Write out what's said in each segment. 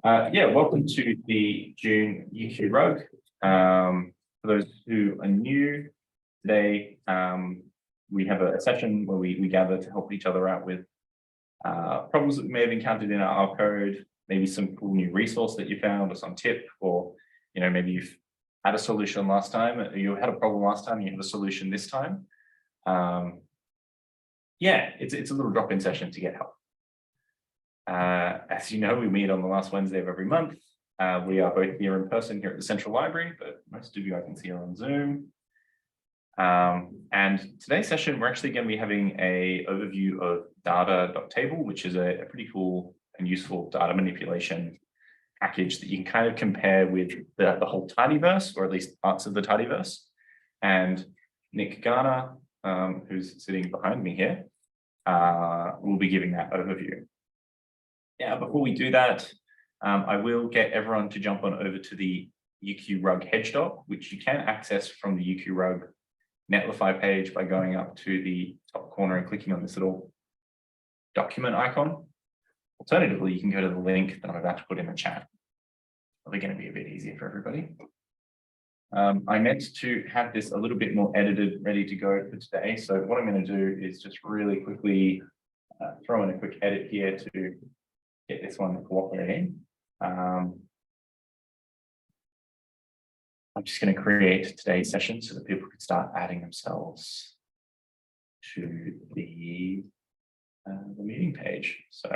Yeah, welcome to the June UQRUG. For those who are new, today we have a session where we gather to help each other out with problems that we may have encountered in our code, maybe some cool new resource that you found or some tip, or maybe you've had a solution last time, you had a problem last time, you have a solution this time. Yeah, it's a little drop-in session to get help. As you know, we meet on the last Wednesday of every month. We are both here in person here at the Central Library, but most of you I can see are on Zoom. And today's session, we're actually going to be having an overview of data.table, which is a pretty cool and useful data manipulation package that you can kind of compare with the whole tidyverse, or at least parts of the tidyverse. And Nick Garner, who's sitting behind me here, will be giving that overview. Yeah, before we do that, I will get everyone to jump on over to the UQRUG hedge doc, which you can access from the UQRUG Netlify page by going up to the top corner and clicking on this little document icon. Alternatively, you can go to the link that I'm about to put in the chat. Probably going to be a bit easier for everybody. I meant to have this a little bit more edited, ready to go for today. So what I'm going to do is just really quickly throw in a quick edit here to get this one cooperating. I'm just going to create today's session so that people can start adding themselves to the meeting page. So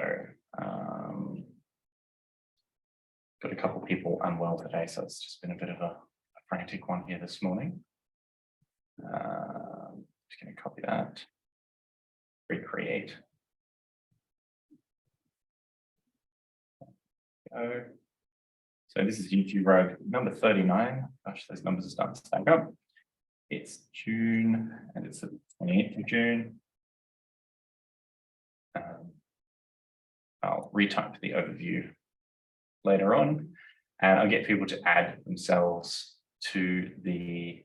got a couple people unwell today, so it's just been a bit of a frantic one here this morning. Just going to copy that, recreate. So this is UQRUG number 39. Gosh, those numbers are starting to stack up. It's June, and it's the 28th of June. I'll retype the overview later on, and I'll get people to add themselves to the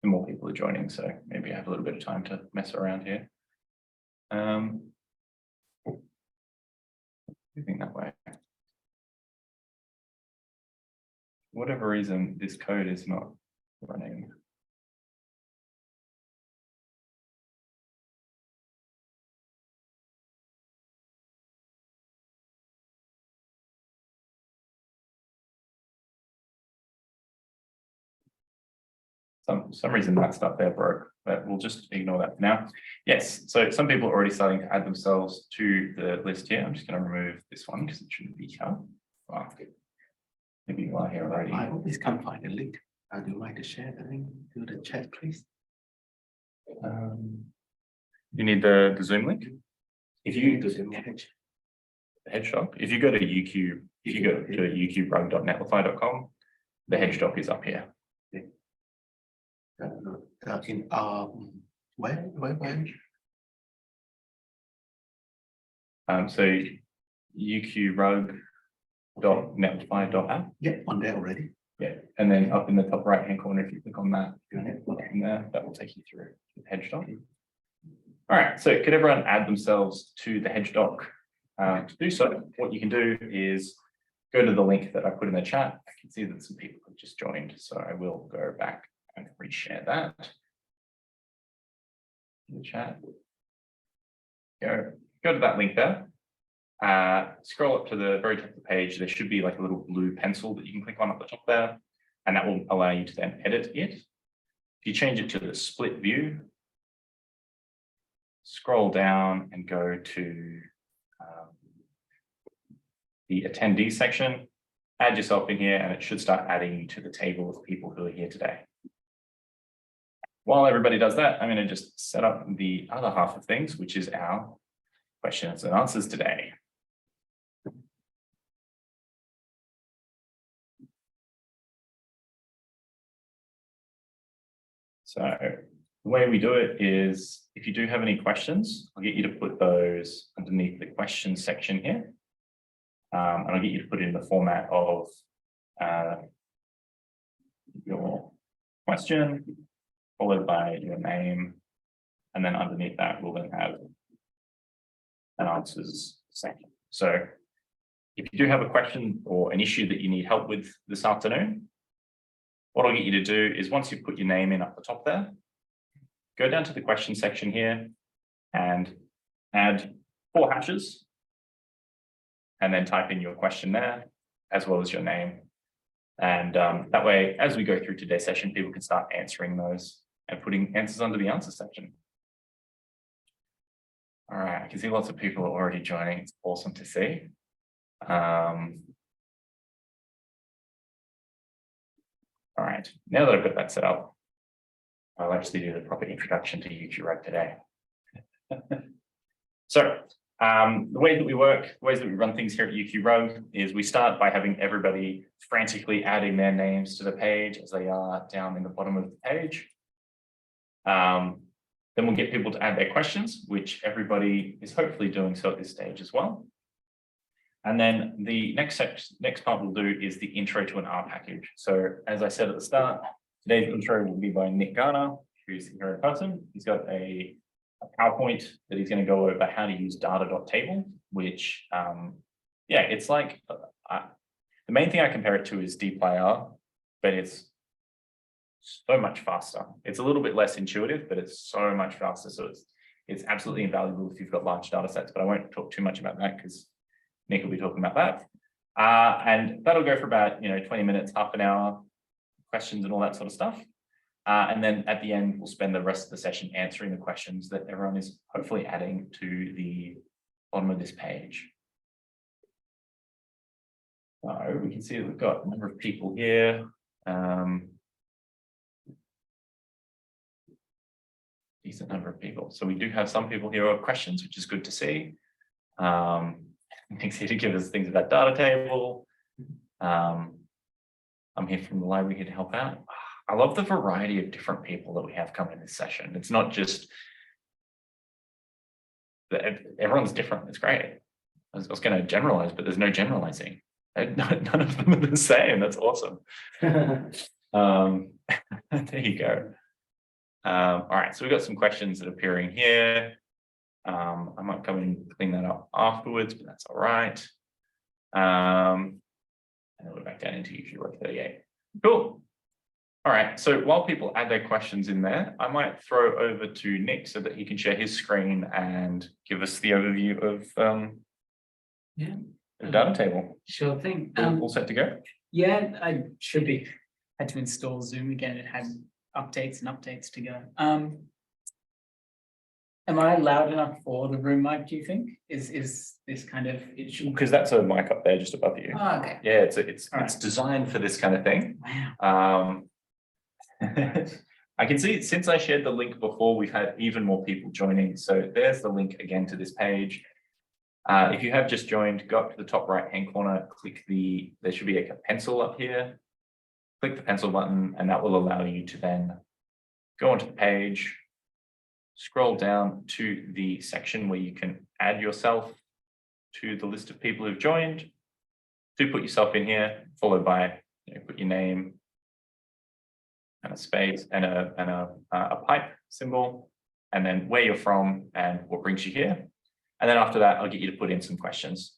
more people are joining, so maybe I have a little bit of time to mess around here. Moving that way. For whatever reason, this code is not running. Some reason that stuff there broke, but we'll just ignore that for now. Yes, so some people are already starting to add themselves to the list here. I'm just going to remove this one because it shouldn't be here. Wow. Maybe you are here already. I always can't find the link. Do you mind to share the link to the chat, please? You need the Zoom link? If you do the hedge doc, if you go to UQRUG.netlify.com, the hedge doc is up here. In where? So UQRUG.netlify.app. Yeah, on there already. Yeah, and then up in the top right hand corner, if you click on that, that will take you through the hedge doc. All right, so could everyone add themselves to the hedge doc? To do so, what you can do is go to the link that I put in the chat. I can see that some people have just joined, so I will go back and reshare that in the chat. Go to that link there. Scroll up to the very top of the page. There should be like a little blue pencil that you can click on at the top there, and that will allow you to then edit it. If you change it to the split view, scroll down and go to the attendee section, add yourself in here, and it should start adding you to the table of people who are here today. While everybody does that, I'm going to just set up the other half of things, which is our questions and answers today. So the way we do it is, if you do have any questions, I'll get you to put those underneath the questions section here. And I'll get you to put in the format of your question, followed by your name. And then underneath that, we'll then have an answers section. So if you do have a question or an issue that you need help with this afternoon, what I'll get you to do is once you put your name in up the top there, go down to the question section here and add 4 hashes. And then type in your question there, as well as your name. And that way, as we go through today's session, people can start answering those and putting answers under the answer section. All right, I can see lots of people are already joining. It's awesome to see. All right, now that I've got that set up, I'll actually do the proper introduction to UQRUG today. So, the way that we work, the ways that we run things here at UQRUG is we start by having everybody frantically adding their names to the page as they are down in the bottom of the page. Then we'll get people to add their questions, which everybody is hopefully doing so at this stage as well. And then the next part we'll do is the intro to an R package. So as I said at the start, today's intro will be by Nick Garner, who's here in person. He's got a PowerPoint that he's going to go over how to use data.table, which, yeah, it's like, the main thing I compare it to is dplyr, but it's so much faster. It's a little bit less intuitive, but it's so much faster. So it's absolutely invaluable if you've got large data sets, but I won't talk too much about that because Nick will be talking about that. And that'll go for about 20 minutes, half an hour, questions and all that sort of stuff. And then at the end, we'll spend the rest of the session answering the questions that everyone is hopefully adding to the bottom of this page. So we can see that we've got a number of people here. Decent number of people. So we do have some people here who have questions, which is good to see. Nick's here to give us things about data table. I'm here from the library here to help out. I love the variety of different people that we have come in this session. It's not just that everyone's different. It's great. I was going to generalize, but there's no generalizing. None of them are the same. That's awesome. There you go. All right, so we've got some questions that are appearing here. I might come and clean that up afterwards, but that's all right. And then we're back down into UQRUG 38. Cool. All right, so while people add their questions in there, I might throw over to Nick so that he can share his screen and give us the overview of the data table. Sure thing. All set to go? Yeah, I should be. Had to install Zoom again. It had updates and updates to go. Am I loud enough for the room mic, do you think? Is this kind of Because that's a mic up there just above you. Oh, okay. Yeah, it's designed for this kind of thing. Wow. I can see since I shared the link before, we've had even more people joining. So there's the link again to this page. If you have just joined, go up to the top right-hand corner, click there should be a pencil up here. Click the pencil button, and that will allow you to then go onto the page, scroll down to the section where you can add yourself to the list of people who've joined. Do put yourself in here, followed by put your name and a space and a pipe symbol, and then where you're from and what brings you here. And then after that, I'll get you to put in some questions.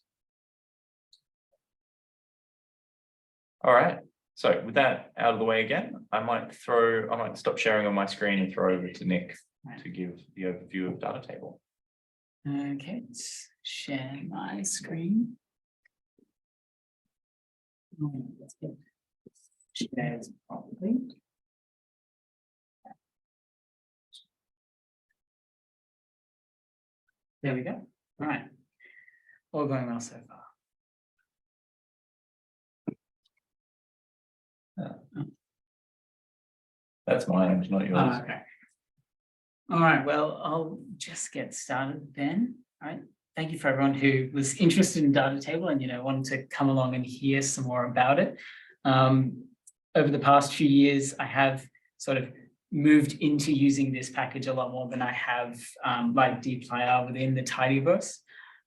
All right. So with that out of the way again, I might stop sharing on my screen and throw over to Nick to give the overview of data table. Okay, let's share my screen. Let's get shares properly. There we go. All right. All going well so far. That's mine, it's not yours. Oh, okay. All right, well, I'll just get started then. All right. Thank you for everyone who was interested in data table and wanted to come along and hear some more about it. Over the past few years, I have sort of moved into using this package a lot more than I have like dplyr within the tidyverse.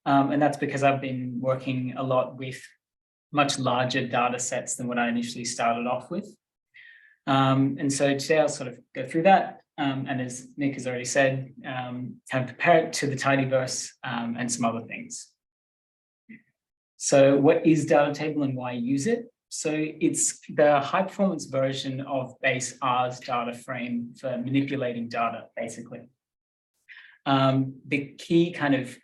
And that's because I've been working a lot with much larger data sets than what I initially started off with. And so today I'll sort of go through that. And as Nick has already said, kind of compare it to the tidyverse and some other things. So what is data table and why use it? So it's the high performance version of base R's data frame for manipulating data, basically. The key kind of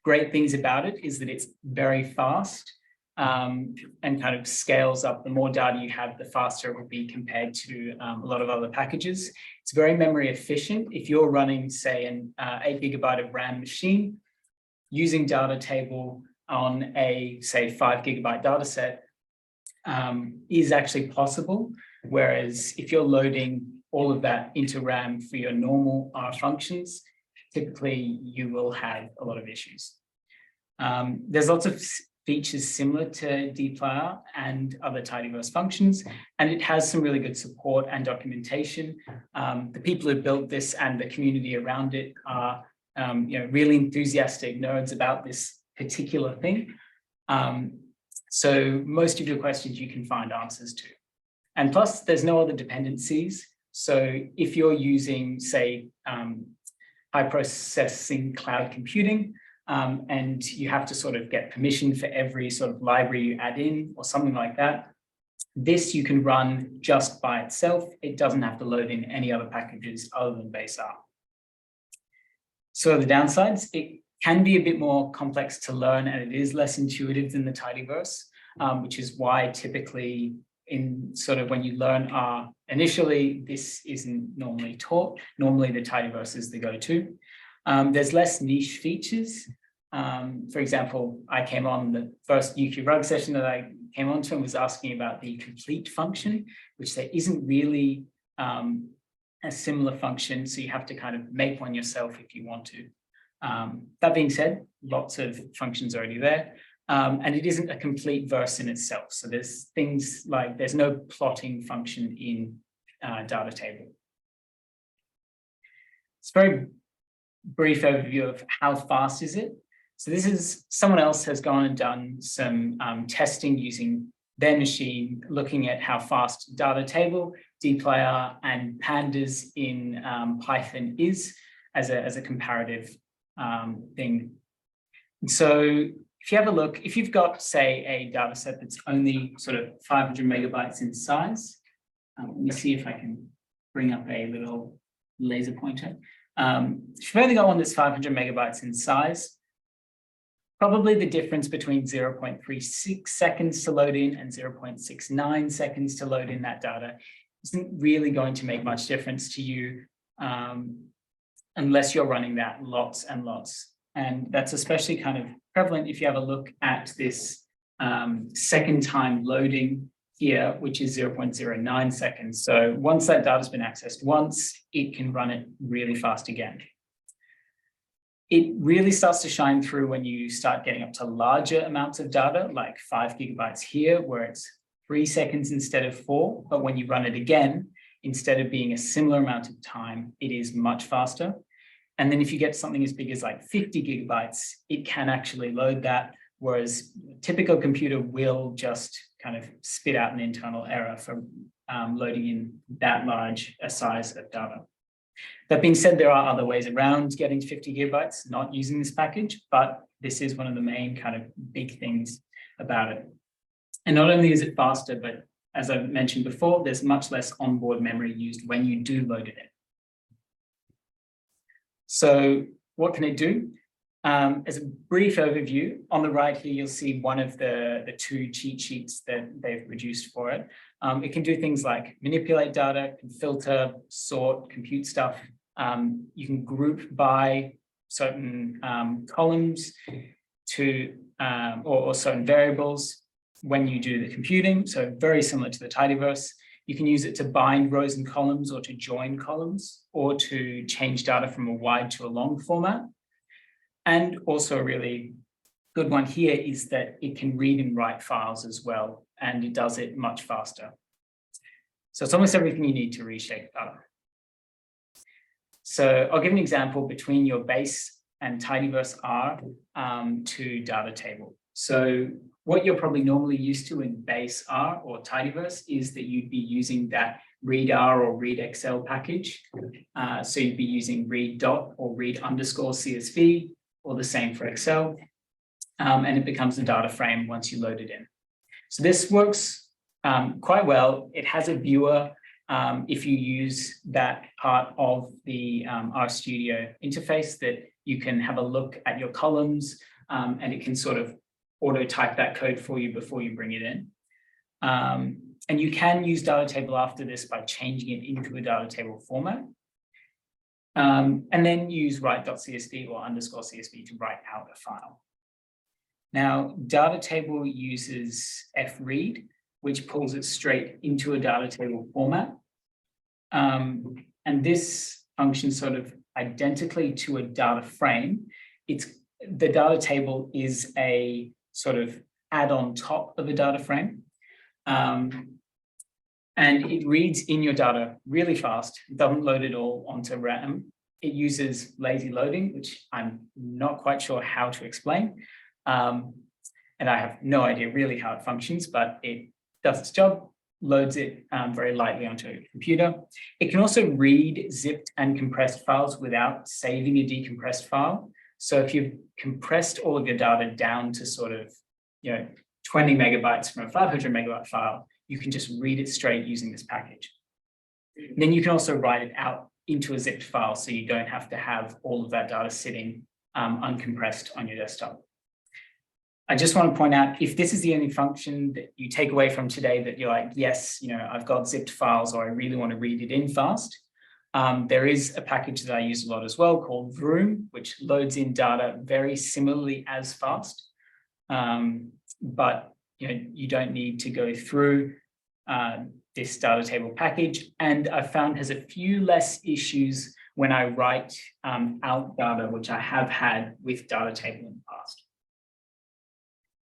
great things about it is that it's very fast and kind of scales up. The more data you have, the faster it will be compared to a lot of other packages. It's very memory efficient. If you're running, say, an 8 GB of RAM machine, using data table on a, say, 5 GB data set is actually possible. Whereas if you're loading all of that into RAM for your normal R functions, typically you will have a lot of issues. There's lots of features similar to dplyr and other tidyverse functions, and it has some really good support and documentation. The people who built this and the community around it are really enthusiastic nerds about this particular thing. So most of your questions you can find answers to. And plus, there's no other dependencies. So if you're using, say, high processing cloud computing, and you have to sort of get permission for every sort of library you add in or something like that, this you can run just by itself. It doesn't have to load in any other packages other than base R. So the downsides, it can be a bit more complex to learn, and it is less intuitive than the tidyverse, which is why typically in sort of when you learn R initially, this isn't normally taught. Normally the tidyverse is the go-to. There's less niche features. For example, I came on the first UQRUG session that I came onto and was asking about the complete function, which there isn't really a similar function. So you have to kind of make one yourself if you want to. That being said, lots of functions already there. And it isn't a complete verse in itself. So there's things like there's no plotting function in data table. It's a very brief overview of how fast is it. So this is someone else has gone and done some testing using their machine, looking at how fast data table, dplyr, and pandas in Python is as a comparative thing. And so if you have a look, if you've got, say, a data set that's only sort of 500 megabytes in size, let me see if I can bring up a little laser pointer. If you've only got one that's 500 megabytes in size, probably the difference between 0.36 seconds to load in and 0.69 seconds to load in that data isn't really going to make much difference to you unless you're running that lots and lots. And that's especially kind of prevalent if you have a look at this second time loading here, which is 0.09 seconds. So once that data has been accessed once, it can run it really fast again. It really starts to shine through when you start getting up to larger amounts of data, like 5 gigabytes here, where it's 3 seconds instead of 4. But when you run it again, instead of being a similar amount of time, it is much faster. And then if you get something as big as like 50 gigabytes, it can actually load that, whereas a typical computer will just kind of spit out an internal error for loading in that large a size of data. That being said, there are other ways around getting to 50 gigabytes, not using this package, but this is one of the main kind of big things about it. And not only is it faster, but as I've mentioned before, there's much less onboard memory used when you do load it in. So what can it do? As a brief overview, on the right here, you'll see one of the 2 cheat sheets that they've produced for it. It can do things like manipulate data, can filter, sort, compute stuff. You can group by certain columns to or certain variables when you do the computing. So very similar to the tidyverse. You can use it to bind rows and columns or to join columns or to change data from a wide to a long format. And also a really good one here is that it can read and write files as well, and it does it much faster. So it's almost everything you need to reshape data. So I'll give an example between your base and tidyverse R to data table. So what you're probably normally used to in base R or tidyverse is that you'd be using that read R or read Excel package. So you'd be using read dot or read underscore CSV, or the same for Excel. And it becomes a data frame once you load it in. So this works quite well. It has a viewer if you use that part of the RStudio interface, that you can have a look at your columns and it can sort of auto type that code for you before you bring it in. And you can use data table after this by changing it into a data table format. And then use write.csv or underscore CSV to write out a file. Now, data table uses fread, which pulls it straight into a data table format. And this functions sort of identically to a data frame. The data table is a sort of add on top of a data frame. And it reads in your data really fast. It doesn't load it all onto RAM. It uses lazy loading, which I'm not quite sure how to explain. And I have no idea really how it functions, but it does its job, loads it very lightly onto a computer. It can also read zipped and compressed files without saving a decompressed file. So if you've compressed all of your data down to sort of, 20 megabytes from a 500 megabyte file, you can just read it straight using this package. And then you can also write it out into a zipped file, so you don't have to have all of that data sitting uncompressed on your desktop. I just want to point out, if this is the only function that you take away from today, that you're like, yes, I've got zipped files, or I really want to read it in fast, there is a package that I use a lot as well called vroom, which loads in data very similarly as fast. But you don't need to go through this data table package, and I found has a few less issues when I write out data, which I have had with data table in the past.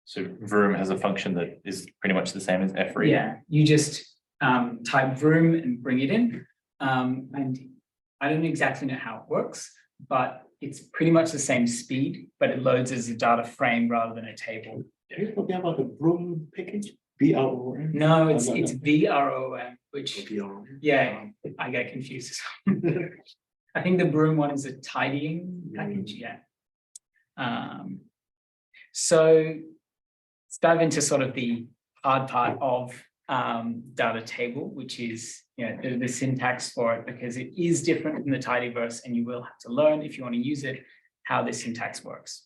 So vroom has a function that is pretty much the same as fread. Yeah, you just type vroom and bring it in. And I don't exactly know how it works, but it's pretty much the same speed, but it loads as a data frame rather than a table. Are you talking about the vroom package? VROM? No, it's VROM, which, VROM. yeah, I get confused. I think the vroom one is a tidying package, yeah. So let's dive into sort of the hard part of data table, which is the syntax for it, because it is different from the tidyverse, and you will have to learn, if you want to use it, how this syntax works.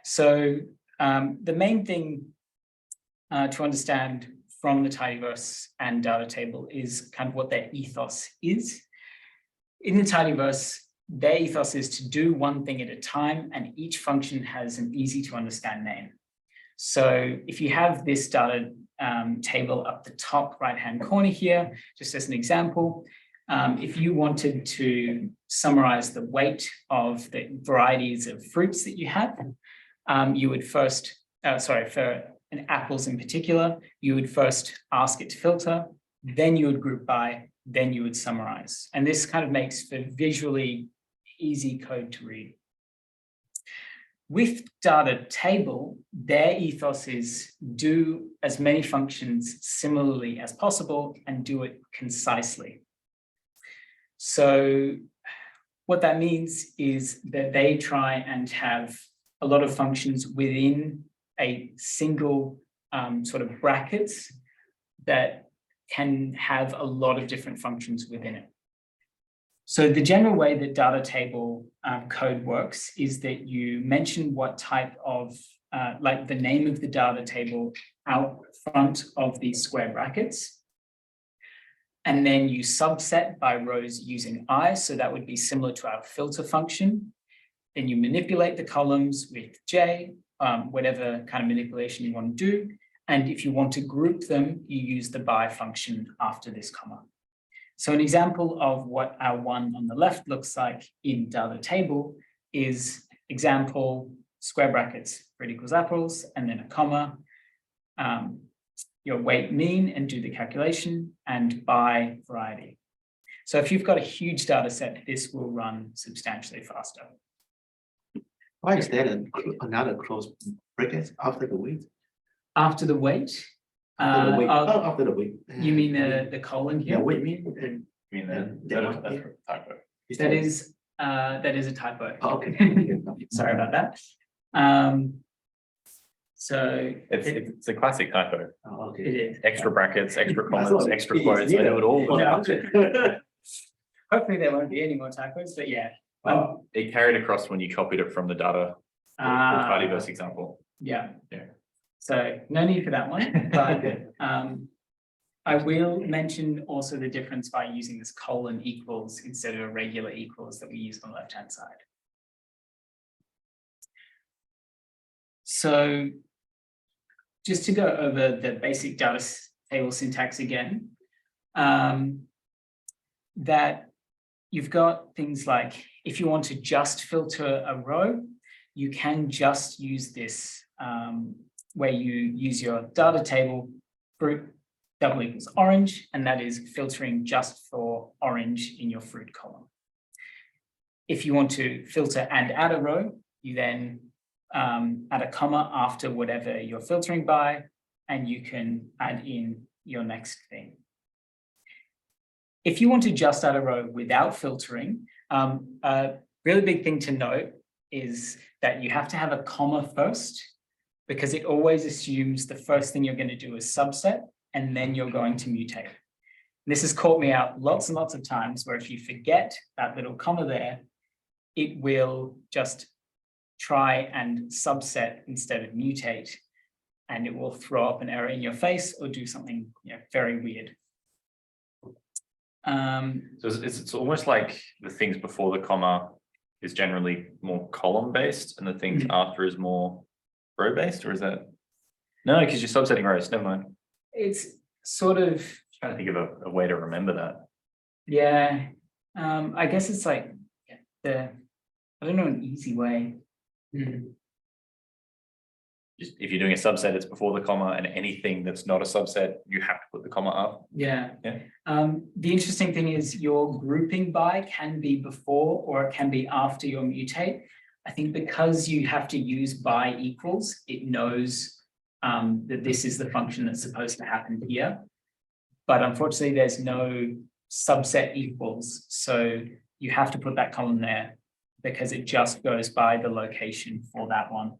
So the main thing to understand from the tidyverse and data table is kind of what their ethos is. In the tidyverse, their ethos is to do one thing at a time, and each function has an easy to understand name. So if you have this data table up the top right-hand corner here, just as an example, if you wanted to summarize the weight of the varieties of fruits that you have, you would first, for apples in particular, you would first ask it to filter, then you would group by, then you would summarize. And this kind of makes for visually easy code to read. With data table, their ethos is do as many functions similarly as possible and do it concisely. So what that means is that they try and have a lot of functions within a single sort of brackets that can have a lot of different functions within it. So the general way that data table code works is that you mention what type of, like the name of the data table out front of these square brackets. And then you subset by rows using I, so that would be similar to our filter function. Then you manipulate the columns with J, whatever kind of manipulation you want to do. And if you want to group them, you use the by function after this comma. So an example of what our one on the left looks like in data table is example square brackets, fruit equals apples, and then a comma, your weight mean and do the calculation, and by variety. So if you've got a huge data set, this will run substantially faster. Why is there another close bracket after the weight? After the weight. After the weight. Oh, After the weight. you mean the colon Yeah, here? wait, mean, I mean, that one, that's yeah. a typo. That is a typo. Oh, okay. Sorry about that. So It's a classic typo. Oh, it okay. is. Extra brackets, extra I comments, thought extra it is, quotes. I do it all. Yeah. Hopefully there won't be any more typos, but yeah. It carried across when you copied it from the data, the tidyverse example. Yeah. Yeah. So no need for that one, but I will mention also the difference by using this colon equals instead of a regular equals that we use on the left-hand side. So just to go over the basic data table syntax again, that you've got things like, if you want to just filter a row, you can just use this where you use your data table fruit double equals orange, and that is filtering just for orange in your fruit column. If you want to filter and add a row, you then add a comma after whatever you're filtering by, and you can add in your next thing. If you want to just add a row without filtering, a really big thing to note is that you have to have a comma first, because it always assumes the first thing you're going to do is subset, and then you're going to mutate. And this has caught me out lots and lots of times where if you forget that little comma there, it will just try and subset instead of mutate, and it will throw up an error in your face or do something very weird. So it's almost like the things before the comma is generally more column based, and the things after is more row based, or is that? No, because you're subsetting rows. Never mind. It's sort of Trying to think of a way to remember that. Yeah, I guess it's like I don't know, an easy way. Just if you're doing a subset, it's before the comma, and anything that's not a subset, you have to put the comma up. Yeah. Yeah. The interesting thing is your grouping by can be before or it can be after your mutate. I think because you have to use by equals, it knows that this is the function that's supposed to happen here. But unfortunately, there's no subset equals. So you have to put that column there because it just goes by the location for that one.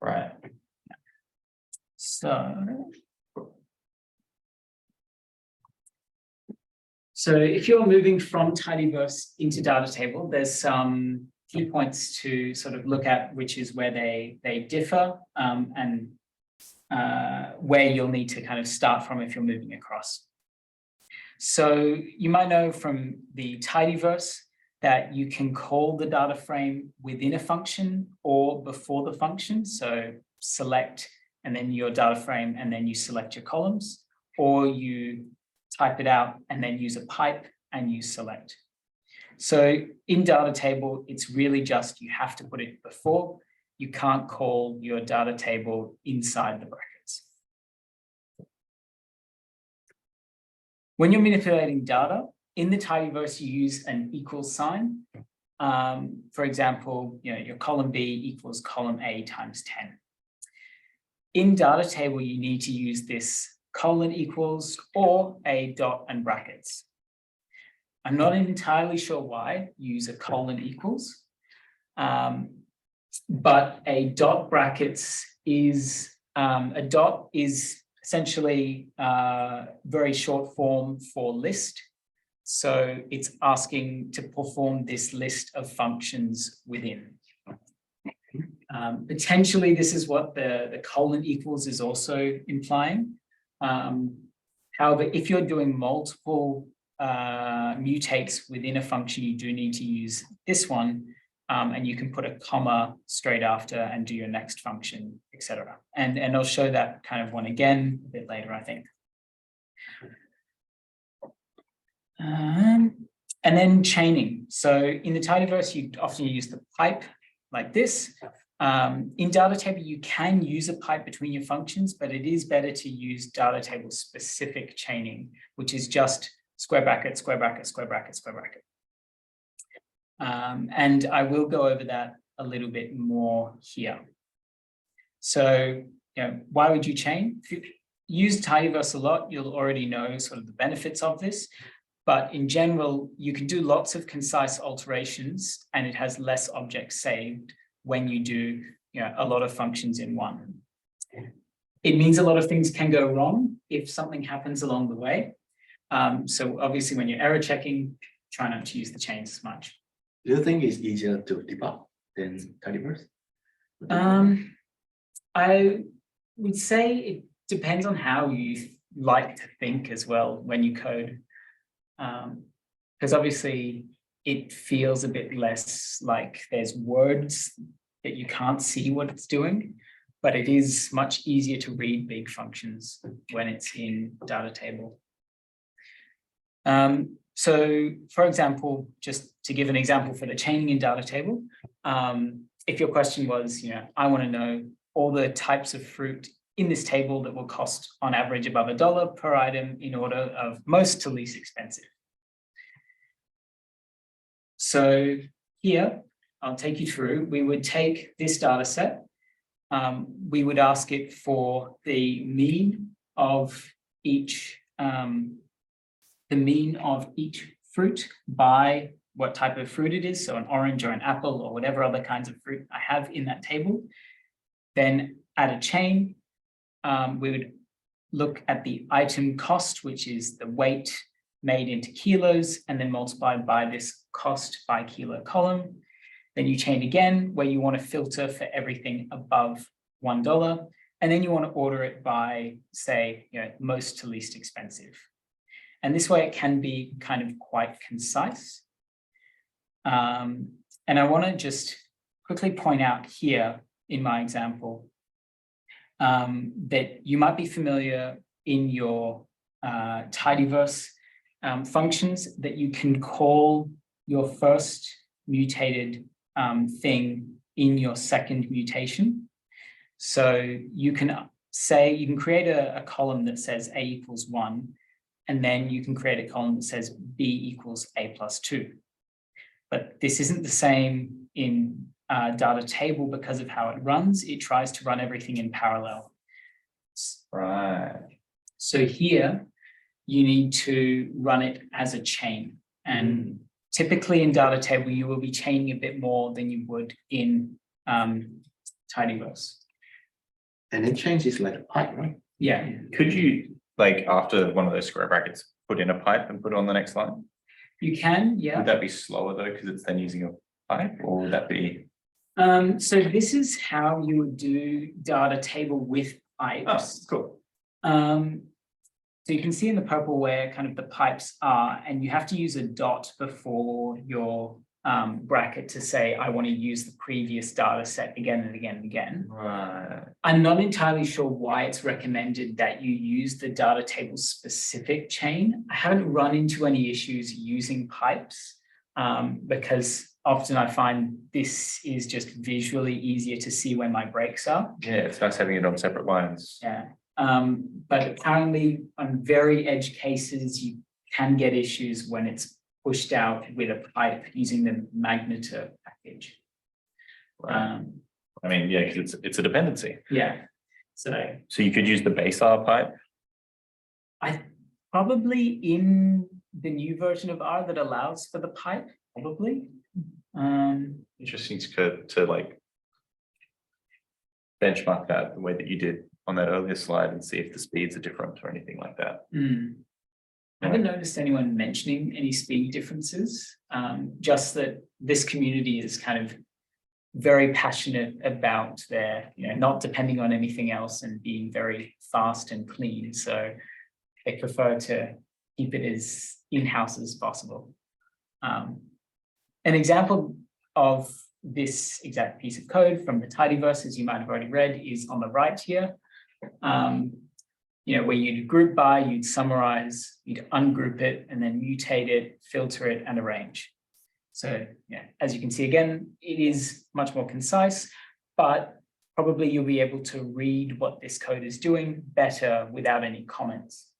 Right. So if you're moving from tidyverse into data table, there's some key points to sort of look at, which is where they differ and where you'll need to kind of start from if you're moving across. So you might know from the tidyverse that you can call the data frame within a function or before the function. So select and then your data frame, and then you select your columns, or you type it out and then use a pipe and use select. So in data table, it's really just you have to put it before. You can't call your data table inside the brackets. When you're manipulating data, in the tidyverse, you use an equal sign. For example, your column B equals column A times 10. In data table, you need to use this colon equals or a dot and brackets. I'm not entirely sure why you use a colon equals, but a dot brackets is, a dot is essentially very short form for list. So it's asking to perform this list of functions within. Potentially, this is what the colon equals is also implying. However, if you're doing multiple mutates within a function, you do need to use this one, and you can put a comma straight after and do your next function, etc. And I'll show that kind of one again a bit later, I think. And then chaining. So in the tidyverse, you often use the pipe like this. In data table, you can use a pipe between your functions, but it is better to use data table specific chaining, which is just square bracket, square bracket, square bracket, square bracket. And I will go over that a little bit more here. So, why would you chain? If you use tidyverse a lot, you'll already know sort of the benefits of this. But in general, you can do lots of concise alterations and it has less objects saved when you do a lot of functions in one. It means a lot of things can go wrong if something happens along the way. So obviously when you're error checking, try not to use the chains as much. Do you think it's easier to debug than tidyverse? I would say it depends on how you like to think as well when you code. Because obviously it feels a bit less like there's words that you can't see what it's doing, but it is much easier to read big functions when it's in data table. So for example, just to give an example for the chaining in data table, if your question was, I want to know all the types of fruit in this table that will cost on average above $1 per item in order of most to least expensive. So here, I'll take you through, we would take this data set, we would ask it for the mean of each fruit by what type of fruit it is, so an orange or an apple or whatever other kinds of fruit I have in that table. Then add a chain, we would look at the item cost, which is the weight made into kilos, and then multiplied by this cost by kilo column. Then you chain again where you want to filter for everything above $1, and then you want to order it by, say, most to least expensive. And this way it can be kind of quite concise. And I want to just quickly point out here in my example that you might be familiar in your tidyverse functions that you can call your first mutated thing in your second mutation. So you can create a column that says A equals 1, and then you can create a column that says B equals A plus 2. But this isn't the same in data table because of how it runs. It tries to run everything in parallel. Right. So here, you need to run it as a chain. And typically in data table, you will be chaining a bit more than you would in tidyverse. And then change is like a pipe, right? Yeah. Could you, like, after one of those square brackets, put in a pipe and put it on the next line? You can, yeah. Would that be slower though, because it's then using a pipe, or would that be? So this is how you would do data table with pipes. Oh, cool. So you can see in the purple where kind of the pipes are, and you have to use a dot before your bracket to say, I want to use the previous data set again and again and again. Right. I'm not entirely sure why it's recommended that you use the data table specific chain. I haven't run into any issues using pipes because often I find this is just visually easier to see when my breaks are. Yeah, it's nice having it on separate lines. Yeah. But apparently on very edge cases, you can get issues when it's pushed out with a pipe using the magneter package. Right. I mean, yeah, because it's a dependency. Yeah. So you could use the base R pipe. I probably in the new version of R that allows for the pipe, probably. Interesting to like benchmark that the way that you did on that earlier slide and see if the speeds are different or anything like that. I haven't noticed anyone mentioning any speed differences, just that this community is kind of very passionate about their, not depending on anything else and being very fast and clean. So they prefer to keep it as in-house as possible. An example of this exact piece of code from the tidyverse, as you might have already read, is on the right here. Where you'd group by, you'd summarize, you'd ungroup it, and then mutate it, filter it, and arrange. So as you can see again, it is much more concise, but probably you'll be able to read what this code is doing better without any comments.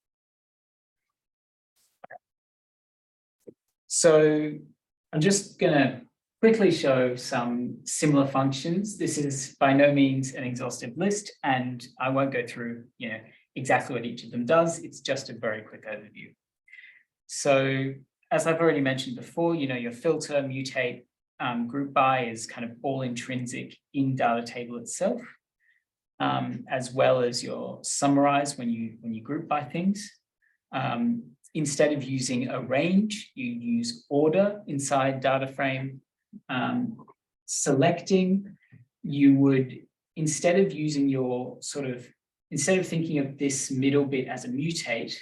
So I'm just gonna quickly show some similar functions. This is by no means an exhaustive list, and I won't go through, exactly what each of them does. It's just a very quick overview. So as I've already mentioned before, your filter, mutate, group by is kind of all intrinsic in data table itself, as well as your summarize when you group by things. Instead of using a range, you use order inside data frame. Selecting, you would, instead of using your instead of thinking of this middle bit as a mutate,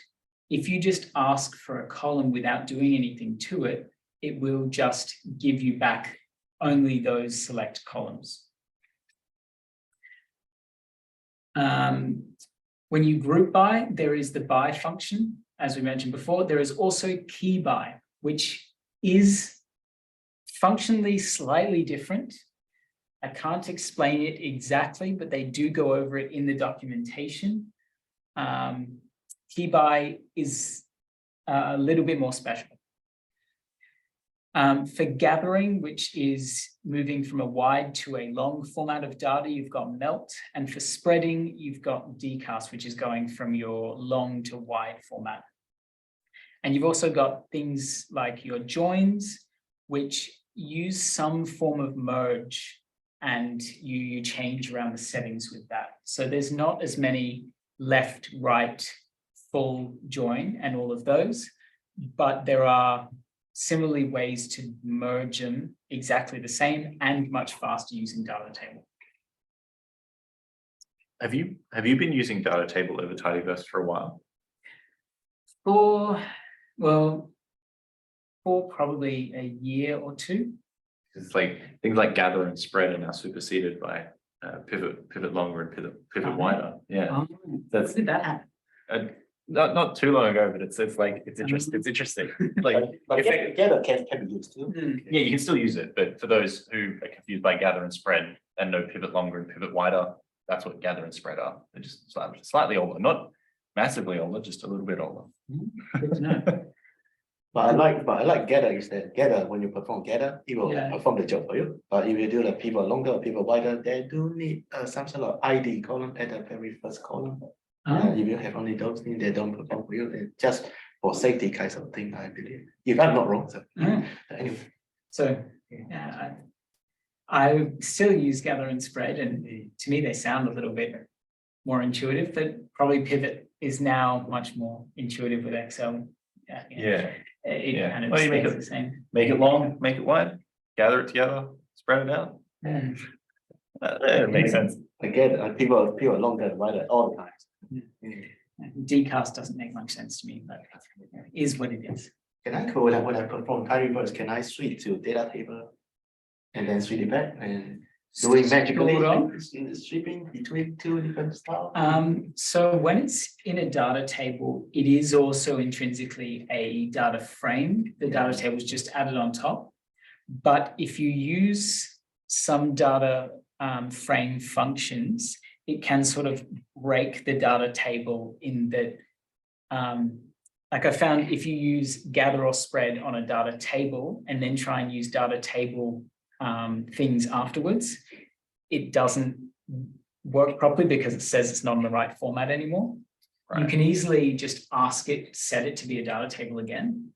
if you just ask for a column without doing anything to it, it will just give you back only those select columns. When you group by, there is the by function. As we mentioned before, there is also key by, which is functionally slightly different. I can't explain it exactly, but they do go over it in the documentation. Key by is a little bit more special. For gathering, which is moving from a wide to a long format of data, you've got melt. And for spreading, you've got decast, which is going from your long to wide format. And you've also got things like your joins, which use some form of merge, and you change around the settings with that. So there's not as many left, right, full join and all of those, but there are similarly ways to merge them exactly the same and much faster using data table. Have you been using data table over tidyverse for a while? For probably a year or two. It's like things like gather and spread are now superseded by pivot longer and pivot wider. Yeah, That's that. Not too long ago, but it's interesting. It's interesting. Like, But gather can be used too. yeah, you can still use it, but for those who are confused by gather and spread and know pivot longer and pivot wider, that's what gather and spread are. They're just slightly older, not massively older, just a little bit older. Good to know. But I like gather is that gather, when you perform gather, it will perform the job for you. But if you do the pivot longer or pivot wider, they do need some sort of ID column at the very first column. If you have only those things, they don't perform for you. They're just for safety kinds of thing, I believe. If I'm not wrong. So anyway. So I still use gather and spread, and to me they sound a little bit more intuitive, but probably pivot is now much more intuitive with Excel. It kind of stays the same. Make it long, make it wide, gather it together, spread it out. It makes sense. Again, people longer and wider all the time. Decast doesn't make much sense to me, but it is what it is. Can I go when I perform tidyverse, can I switch to data table and then switch it back and doing magically in the stripping between two different styles? So when it's in a data table, it is also intrinsically a data frame. The data table is just added on top. But if you use some data frame functions, it can sort of break the data table in that, like I found if you use gather or spread on a data table and then try and use data table things afterwards, it doesn't work properly because it says it's not in the right format anymore. Right. You can easily just ask it, set it to be a data table again.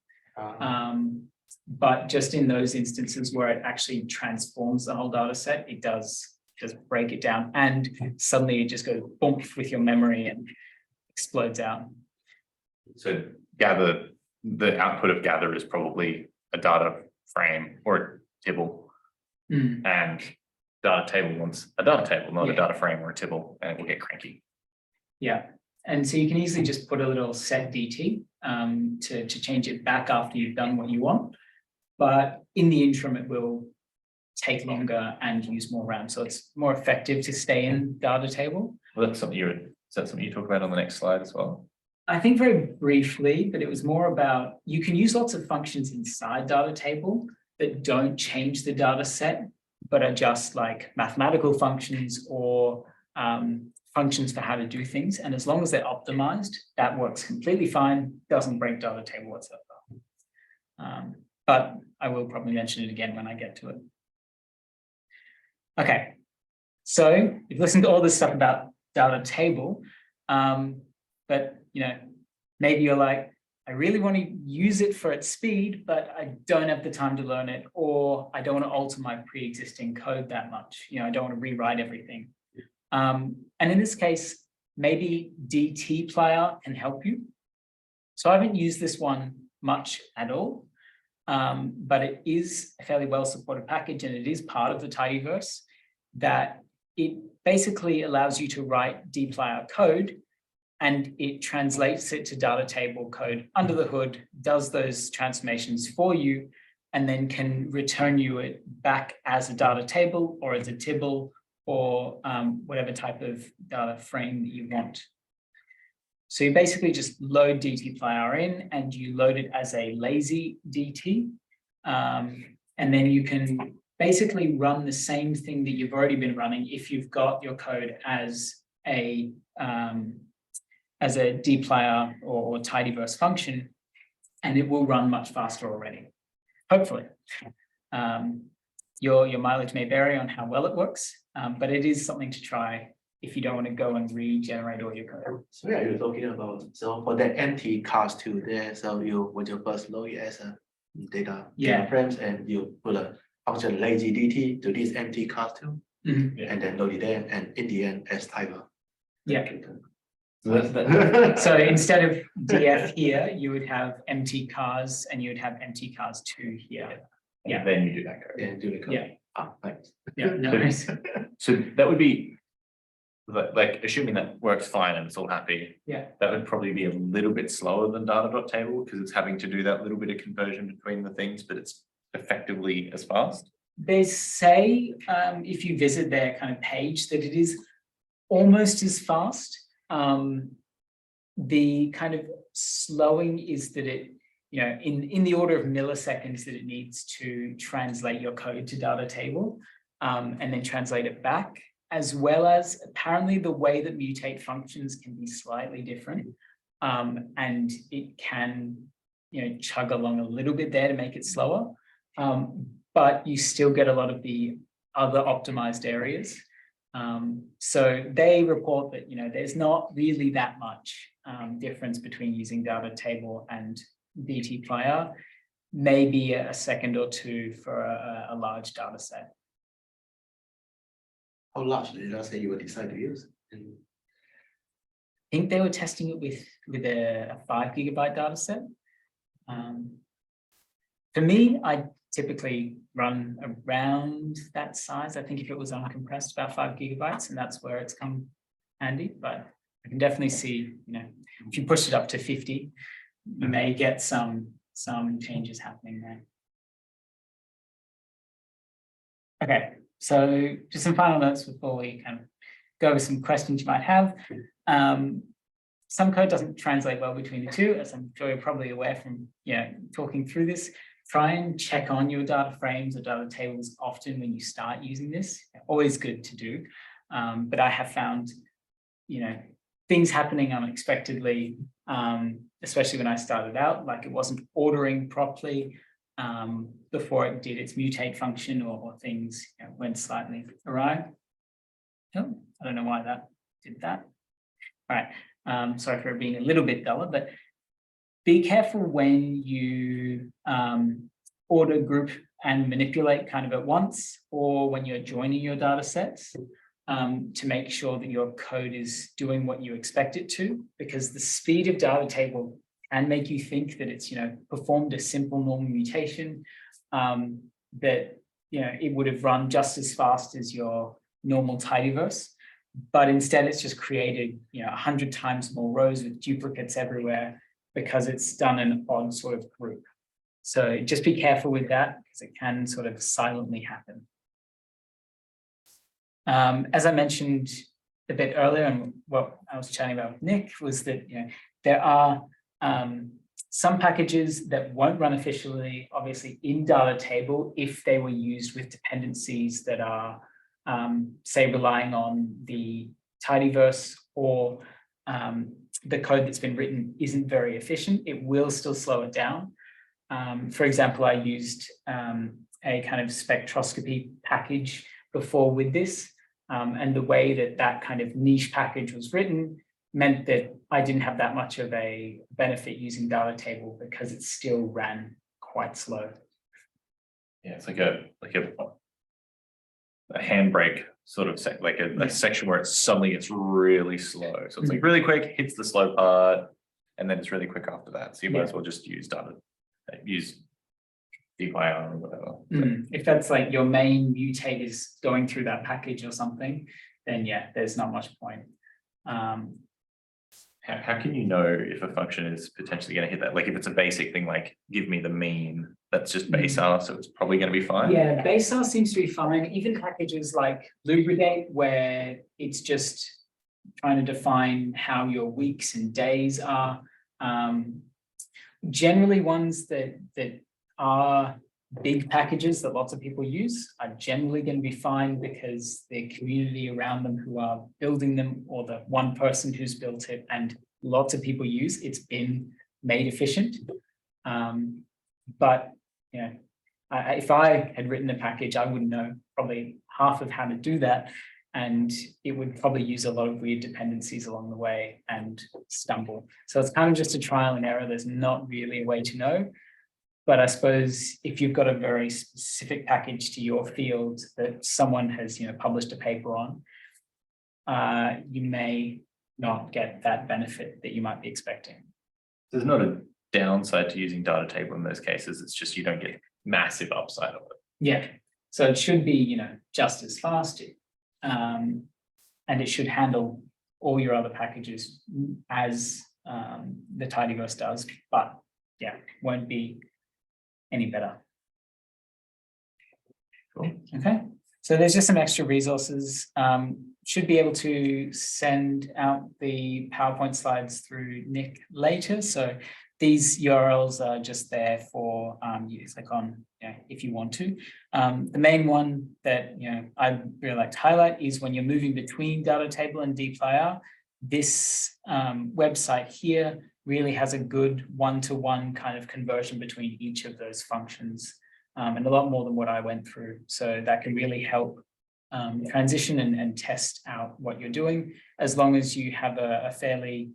But just in those instances where it actually transforms the whole data set, it does just break it down, and suddenly it just goes boom with your memory and explodes out. So gather, the output of gather is probably a data frame or a table, and data table wants a data table, not a data frame or a table, and it will get cranky. Yeah, and so you can easily just put a little set DT to change it back after you've done what you want, but in the interim it will take longer and use more RAM, so it's more effective to stay in data table. Well, that's something is that something you talk about on the next slide as well? I think very briefly, but it was more about, you can use lots of functions inside data table that don't change the data set, but are just like mathematical functions or functions for how to do things. And as long as they're optimized, that works completely fine, doesn't break data table whatsoever. but I will probably mention it again when I get to it. Okay, so you've listened to all this stuff about data table, but maybe you're like, I really want to use it for its speed, but I don't have the time to learn it, or I don't want to alter my pre-existing code that much. I don't want to rewrite everything. And in this case, maybe dtplayer can help you. So I haven't used this one much at all, but it is a fairly well-supported package, and it is part of the tidyverse, that it basically allows you to write dplayer code, and it translates it to data table code under the hood, does those transformations for you, and then can return you it back as a data table or as a tibble or whatever type of data frame that you want. So you basically just load dtplayer in, and you load it as a lazy DT. And then you can basically run the same thing that you've already been running if you've got your code as a dplayer or tidyverse function, and it will run much faster already, hopefully. Your mileage may vary on how well it works, but it is something to try if you don't want to go and regenerate all your code. So yeah, you're talking about, so for the empty cast tool there, so when you first load it as a data frames, and you put a function lazy DT to this empty cast tool, and then load it there, and in the end as timer. Yeah. So instead of df here, you would have empty cars, and you would have empty cars 2 here. Yeah, then you do that code. Yeah, do the code. Yeah. Ah, thanks. Yeah, no worries. So that would be like assuming that works fine and it's all happy. Yeah. That would probably be a little bit slower than data.table because it's having to do that little bit of conversion between the things, but it's effectively as fast. They say if you visit their kind of page that it is almost as fast. The kind of slowing is that it, in the order of milliseconds that it needs to translate your code to data table, and then translate it back, as well as apparently the way that mutate functions can be slightly different. And it can, chug along a little bit there to make it slower. But you still get a lot of the other optimized areas. So they report that, there's not really that much difference between using data table and dtplayer, maybe a second or two for a large data set. How large did you say you would decide to use? I think they were testing it with a 5 GB data set. For me, I typically run around that size. I think if it was uncompressed, about 5 GB, and that's where it's come handy. But I can definitely see, if you push it up to 50, you may get some changes happening there. Okay, so just some final notes before we kind of go over some questions you might have. Some code doesn't translate well between the two, as I'm sure you're probably aware from talking through this. Try and check on your data frames or data tables often when you start using this. Always good to do. But I have found, things happening unexpectedly, especially when I started out, like it wasn't ordering properly before it did its mutate function, or things went slightly awry. Oh, I don't know why that did that. All right, sorry for it being a little bit duller, but be careful when you order, group, and manipulate kind of at once, or when you're joining your data sets, to make sure that your code is doing what you expect it to, because the speed of data table can make you think that it's performed a simple normal mutation, that it would have run just as fast as your normal tidyverse, but instead it's just created 100 times more rows with duplicates everywhere, because it's done an odd sort of group. So just be careful with that, because it can sort of silently happen. As I mentioned a bit earlier, and what I was chatting about with Nick, was that there are some packages that won't run efficiently, obviously, in data table if they were used with dependencies that are, say, relying on the tidyverse, or the code that's been written isn't very efficient. It will still slow it down. For example, I used a kind of spectroscopy package before with this, and the way that that kind of niche package was written meant that I didn't have that much of a benefit using data table because it still ran quite slow. Yeah, it's like a handbrake sort of a section where it suddenly gets really slow. So it's like really quick, hits the slow part, and then it's really quick after that. So you might as well just use dplyr or whatever. If that's like your main mutate is going through that package or something, then yeah, there's not much point. How can you know if a function is potentially going to hit that? Like if it's a basic thing, like give me the mean, that's just base R, so it's probably going to be fine. Yeah, base R seems to be fine. Even packages like lubricate, where it's just trying to define how your weeks and days are. Generally ones that are big packages that lots of people use are generally going to be fine because the community around them who are building them, or the one person who's built it and lots of people use, it's been made efficient. But yeah, if I had written a package, I wouldn't know probably half of how to do that, and it would probably use a lot of weird dependencies along the way and stumble. So it's kind of just a trial and error. There's not really a way to know. But I suppose if you've got a very specific package to your field that someone has, published a paper on, you may not get that benefit that you might be expecting. There's not a downside to using data table in those cases. It's just you don't get massive upside of it. Yeah, so it should be, just as fast, and it should handle all your other packages as the tidyverse does, but yeah, won't be any better. Cool. Okay, so there's just some extra resources. Should be able to send out the PowerPoint slides through Nick later. So these URLs are just there for you to click on if you want to. The main one that I'd really like to highlight is when you're moving between data table and dplyr, this website here really has a good one-to-one kind of conversion between each of those functions, and a lot more than what I went through. So that can really help transition and test out what you're doing, as long as you have a fairly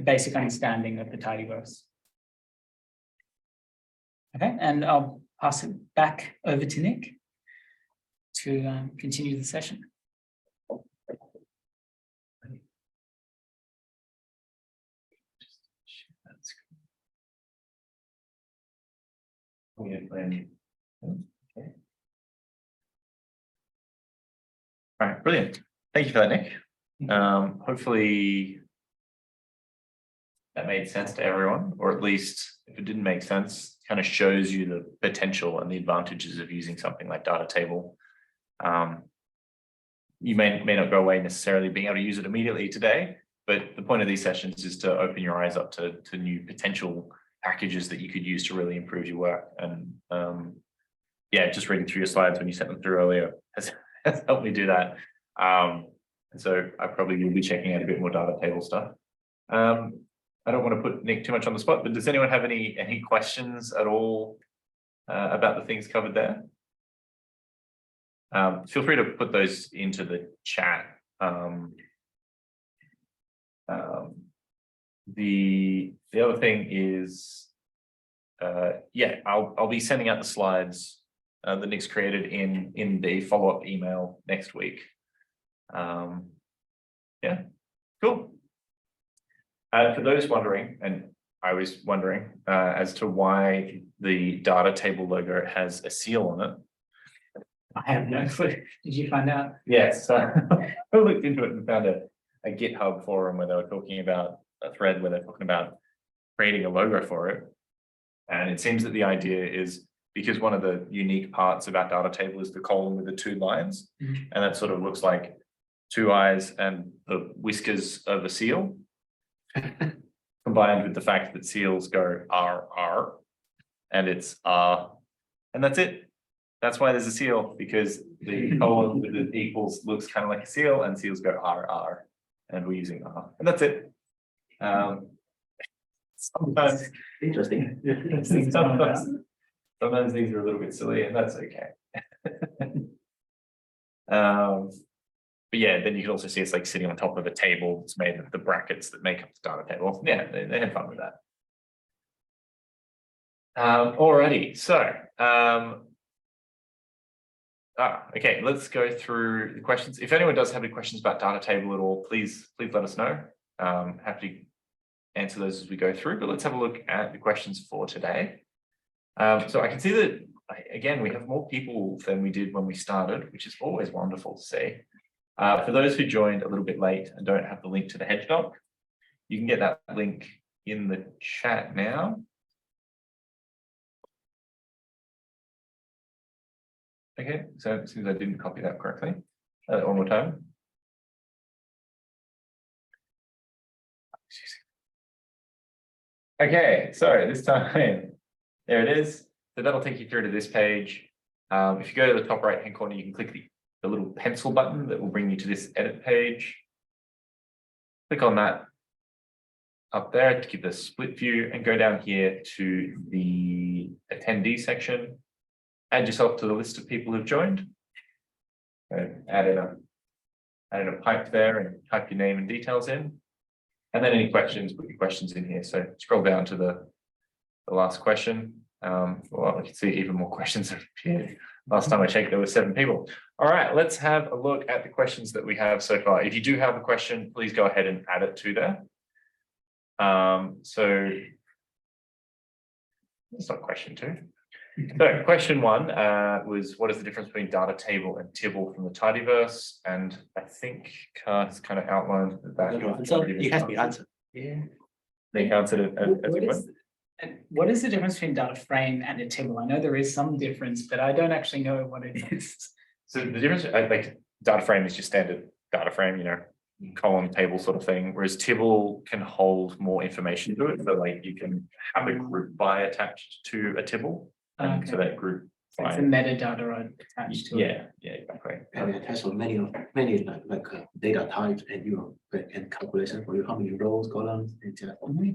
basic understanding of the tidyverse. Okay, and I'll pass it back over to Nick to continue the session. Okay. All right, brilliant. Thank you for that, Nick. Hopefully that made sense to everyone, or at least if it didn't make sense, kind of shows you the potential and the advantages of using something like data table. You may not go away necessarily being able to use it immediately today, but the point of these sessions is to open your eyes up to new potential packages that you could use to really improve your work. And yeah, just reading through your slides when you sent them through earlier has helped me do that. And so I probably will be checking out a bit more data table stuff. I don't want to put Nick too much on the spot, but does anyone have any questions at all about the things covered there? Feel free to put those into the chat. The other thing is, yeah, I'll be sending out the slides that Nick's created in the follow-up email next week. Yeah, cool. For those wondering, and I was wondering as to why the data table logo has a seal on it. I have no clue. Did you find out? Yes, I looked into it and found a GitHub forum where they were talking about a thread where they're talking about creating a logo for it. And it seems that the idea is because one of the unique parts about data table is the column with the two lines, and that sort of looks like two eyes and the whiskers of a seal, combined with the fact that seals go R, and it's R, and that's it. That's why there's a seal, because the column with the equals looks kind of like a seal, and seals go R, and we're using R, and that's it. Sometimes, Interesting. sometimes these are a little bit silly, and that's okay. But yeah, then you can also see it's like sitting on top of a table. It's made of the brackets that make up the data table. Yeah, they had fun with that. Alrighty, so okay, let's go through the questions. If anyone does have any questions about data table at all, please let us know. Happy to answer those as we go through, but let's have a look at the questions for today. So I can see that again, we have more people than we did when we started, which is always wonderful to see. For those who joined a little bit late and don't have the link to the Hedge doc, you can get that link in the chat now. Okay, so it seems I didn't copy that correctly. One more time. Okay, so this time, there it is. So that'll take you through to this page. If you go to the top right hand corner, you can click the little pencil button that will bring you to this edit page. Click on that up there to give the split view and go down here to the attendee section. Add yourself to the list of people who've joined. Add in a pipe there and type your name and details in. And then any questions, put your questions in here. So scroll down to the last question. Well, we can see even more questions have appeared. Last time I checked, there were 7 people. All right, let's have a look at the questions that we have so far. If you do have a question, please go ahead and add it to there. So that's not question 2. So question 1 was, what is the difference between data table and tibble from the tidyverse? And I think Carr has kind of outlined that. So it has been answered. Yeah. They answered it as it went. What is the difference between data frame and a table? I know there is some difference, but I don't actually know what it is. So the difference, like data frame is just standard data frame, you know, column table sort of thing, whereas tibble can hold more information to it. So like you can have a group by attached to a tibble, and so that group so it's a metadata attached to it. Yeah, exactly. And it has many like data types and and calculation for you, how many rows, columns, and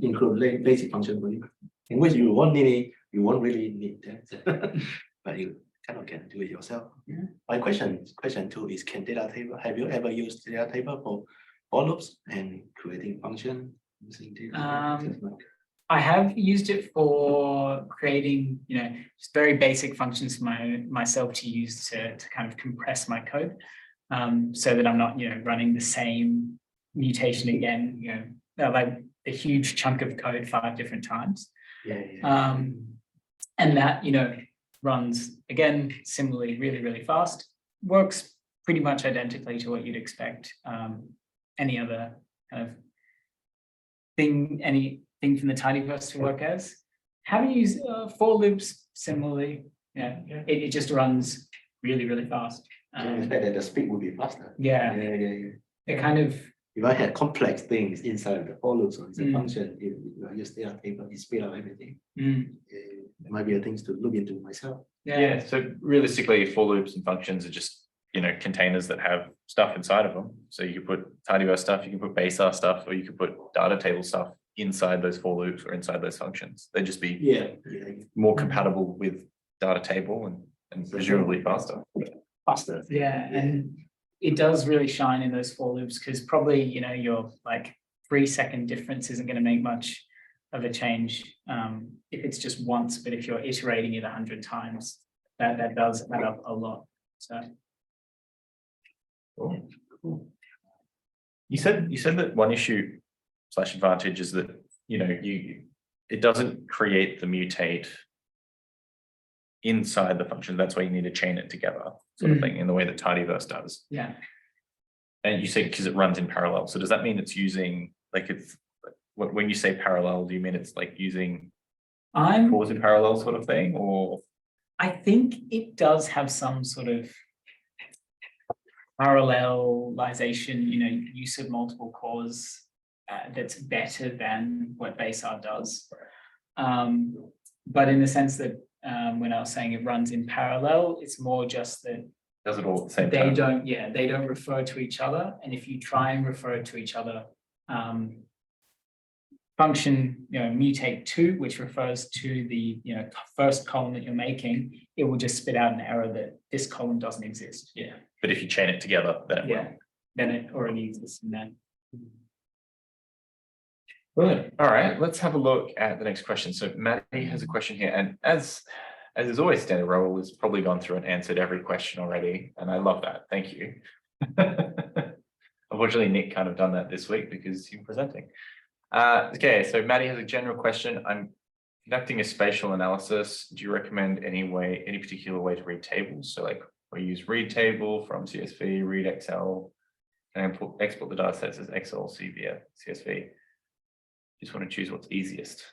include basic function for you, in which you won't really need that, but you kind of can do it yourself. Yeah. My question 2 is, can data table, have you ever used data table for loops and creating function using data table? I have used it for creating, just very basic functions for myself to use to kind of compress my code, so that I'm not, running the same mutation again, like a huge chunk of code 5 different times. And that, runs again similarly really fast, works pretty much identically to what you'd expect any other kind of thing, anything from the tidyverse to work as. Having used for loops similarly, it just runs really fast. That the speed would be faster. It kind of, if I had complex things inside the for loops or the function, if I use data table, it speed up everything. There might be things to look into myself. Yeah, so realistically, for loops and functions are just, containers that have stuff inside of them. So you could put tidyverse stuff, you can put base R stuff, or you could put data table stuff inside those for loops or inside those functions. They'd just be more compatible with data table and presumably faster. and it does really shine in those for loops, because probably, your like 3-second difference isn't going to make much of a change if it's just once, but if you're iterating it 100 times, that does add up a lot. So cool. You said that one issue / advantage is that it doesn't create the mutate inside the function. That's why you need to chain it together, sort of thing, in the way that tidyverse does. Yeah. And you say because it runs in parallel. So does that mean it's using, like, it's when you say parallel, do you mean it's like using cores in parallel sort of thing, or? I think it does have some sort of parallelization, use of multiple cores that's better than what base R does. But in the sense that when I was saying it runs in parallel, it's more just that does it all at the same time? They don't refer to each other. And if you try and refer to each other, function, mutate to, which refers to the, first column that you're making, it will just spit out an error that this column doesn't exist. Yeah, but if you chain it together, then it will. Then it already exists in that. Brilliant. All right, let's have a look at the next question. So Maddie has a question here, and as is always standard, Raoul has probably gone through and answered every question already, and I love that. Thank you. Unfortunately, Nick kind of done that this week because you're presenting. Okay, so Maddie has a general question. I'm conducting a spatial analysis. Do you recommend any particular way to read tables? So like we use read table from CSV, read Excel, and export the data sets as Excel, CSV. Just want to choose what's easiest.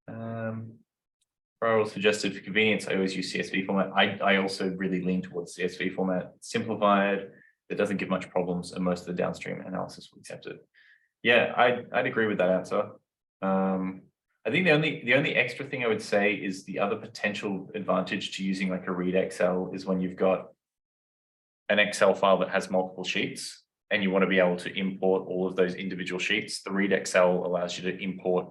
Raoul suggested for convenience, I always use CSV format. I also really lean towards CSV format. It's simplified, it doesn't give much problems, and most of the downstream analysis will accept it. Yeah, I'd agree with that answer. I think the only extra thing I would say is the other potential advantage to using like a read Excel is when you've got an Excel file that has multiple sheets and you want to be able to import all of those individual sheets. The read Excel allows you to import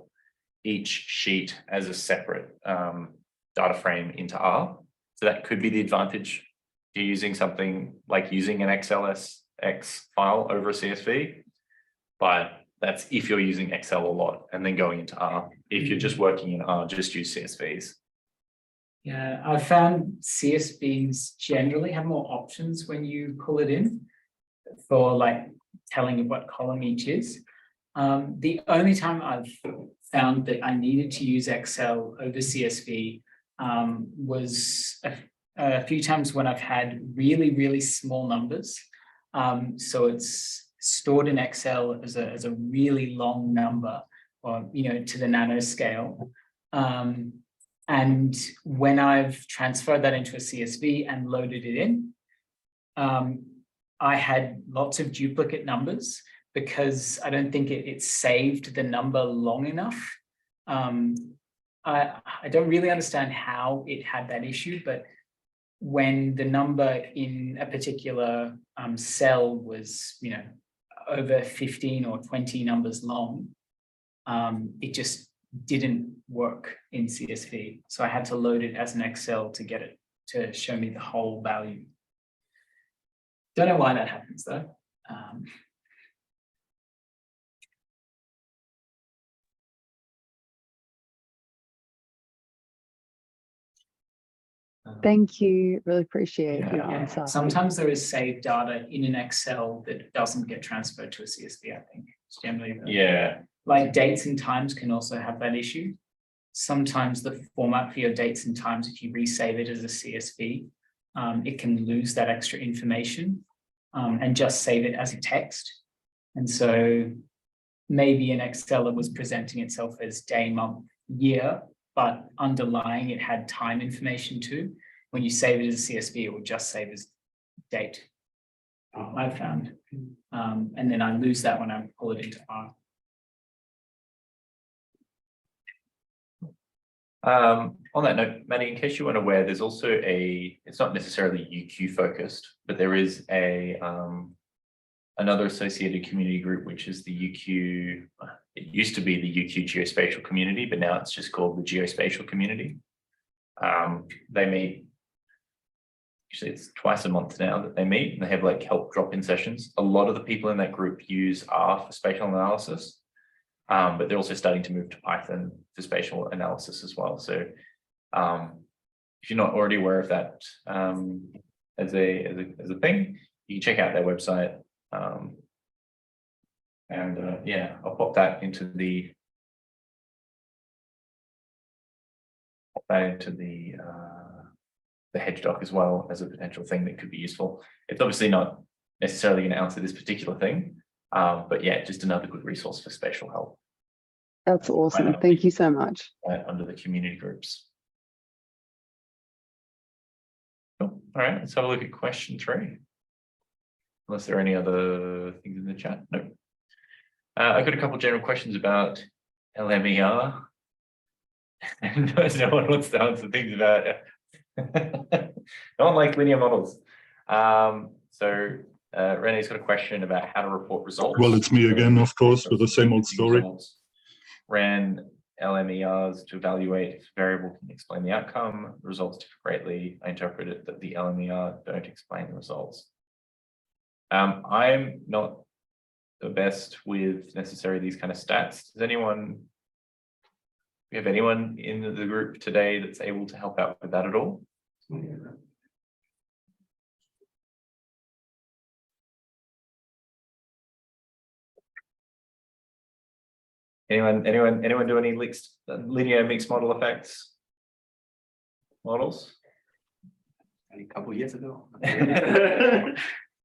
each sheet as a separate data frame into R. So that could be the advantage to using something like using an XLSX file over a CSV. But that's if you're using Excel a lot and then going into R. If you're just working in R, just use CSVs. Yeah, I found CSVs generally have more options when you pull it in for like telling you what column each is. The only time I've found that I needed to use Excel over CSV was a few times when I've had really, really small numbers. So it's stored in Excel as a really long number, or to the nanoscale. And when I've transferred that into a CSV and loaded it in, I had lots of duplicate numbers because I don't think it saved the number long enough. I don't really understand how it had that issue, but when the number in a particular cell was, over 15 or 20 numbers long, it just didn't work in CSV. So I had to load it as an Excel to get it to show me the whole value. Don't know why that happens though. Thank you. Really appreciate your answer. Sometimes there is saved data in an Excel that doesn't get transferred to a CSV, I think. It's generally like dates and times can also have that issue. Sometimes the format for your dates and times, if you resave it as a CSV, it can lose that extra information and just save it as a text. And so maybe an Excel that was presenting itself as day, month, year, but underlying it had time information too. When you save it as a CSV, it will just save as date. I've found. And then I lose that when I pull it into R. On that note, Maddie, in case you weren't aware, there's also it's not necessarily UQ focused, but there is another associated community group, which is the UQ, it used to be the UQ geospatial community, but now it's just called the geospatial community. They meet, actually it's twice a month now that they meet, and they have like help drop-in sessions. A lot of the people in that group use R for spatial analysis, but they're also starting to move to Python for spatial analysis as well. So if you're not already aware of that as a thing, you can check out their website. Yeah, I'll pop that into the hedge doc as well as a potential thing that could be useful. It's obviously not necessarily going to answer this particular thing, but yeah, just another good resource for spatial help. That's awesome. Thank you so much. Under the community groups. Cool. All right, let's have a look at question 3. Unless there are any other things in the chat. No. I've got a couple of general questions about LMER. And no one wants to answer things about no one likes linear models. So Renee's got a question about how to report results. Well, it's me again, of course, with the same old story. Results. Ran LMERs to evaluate if variable can explain the outcome. Results differ greatly. I interpreted that the LMER don't explain the results. I'm not the best with necessarily these kind of stats. Does anyone, we have anyone in the group today that's able to help out with that at all? Anyone do any linear mixed model effects models? A couple years ago.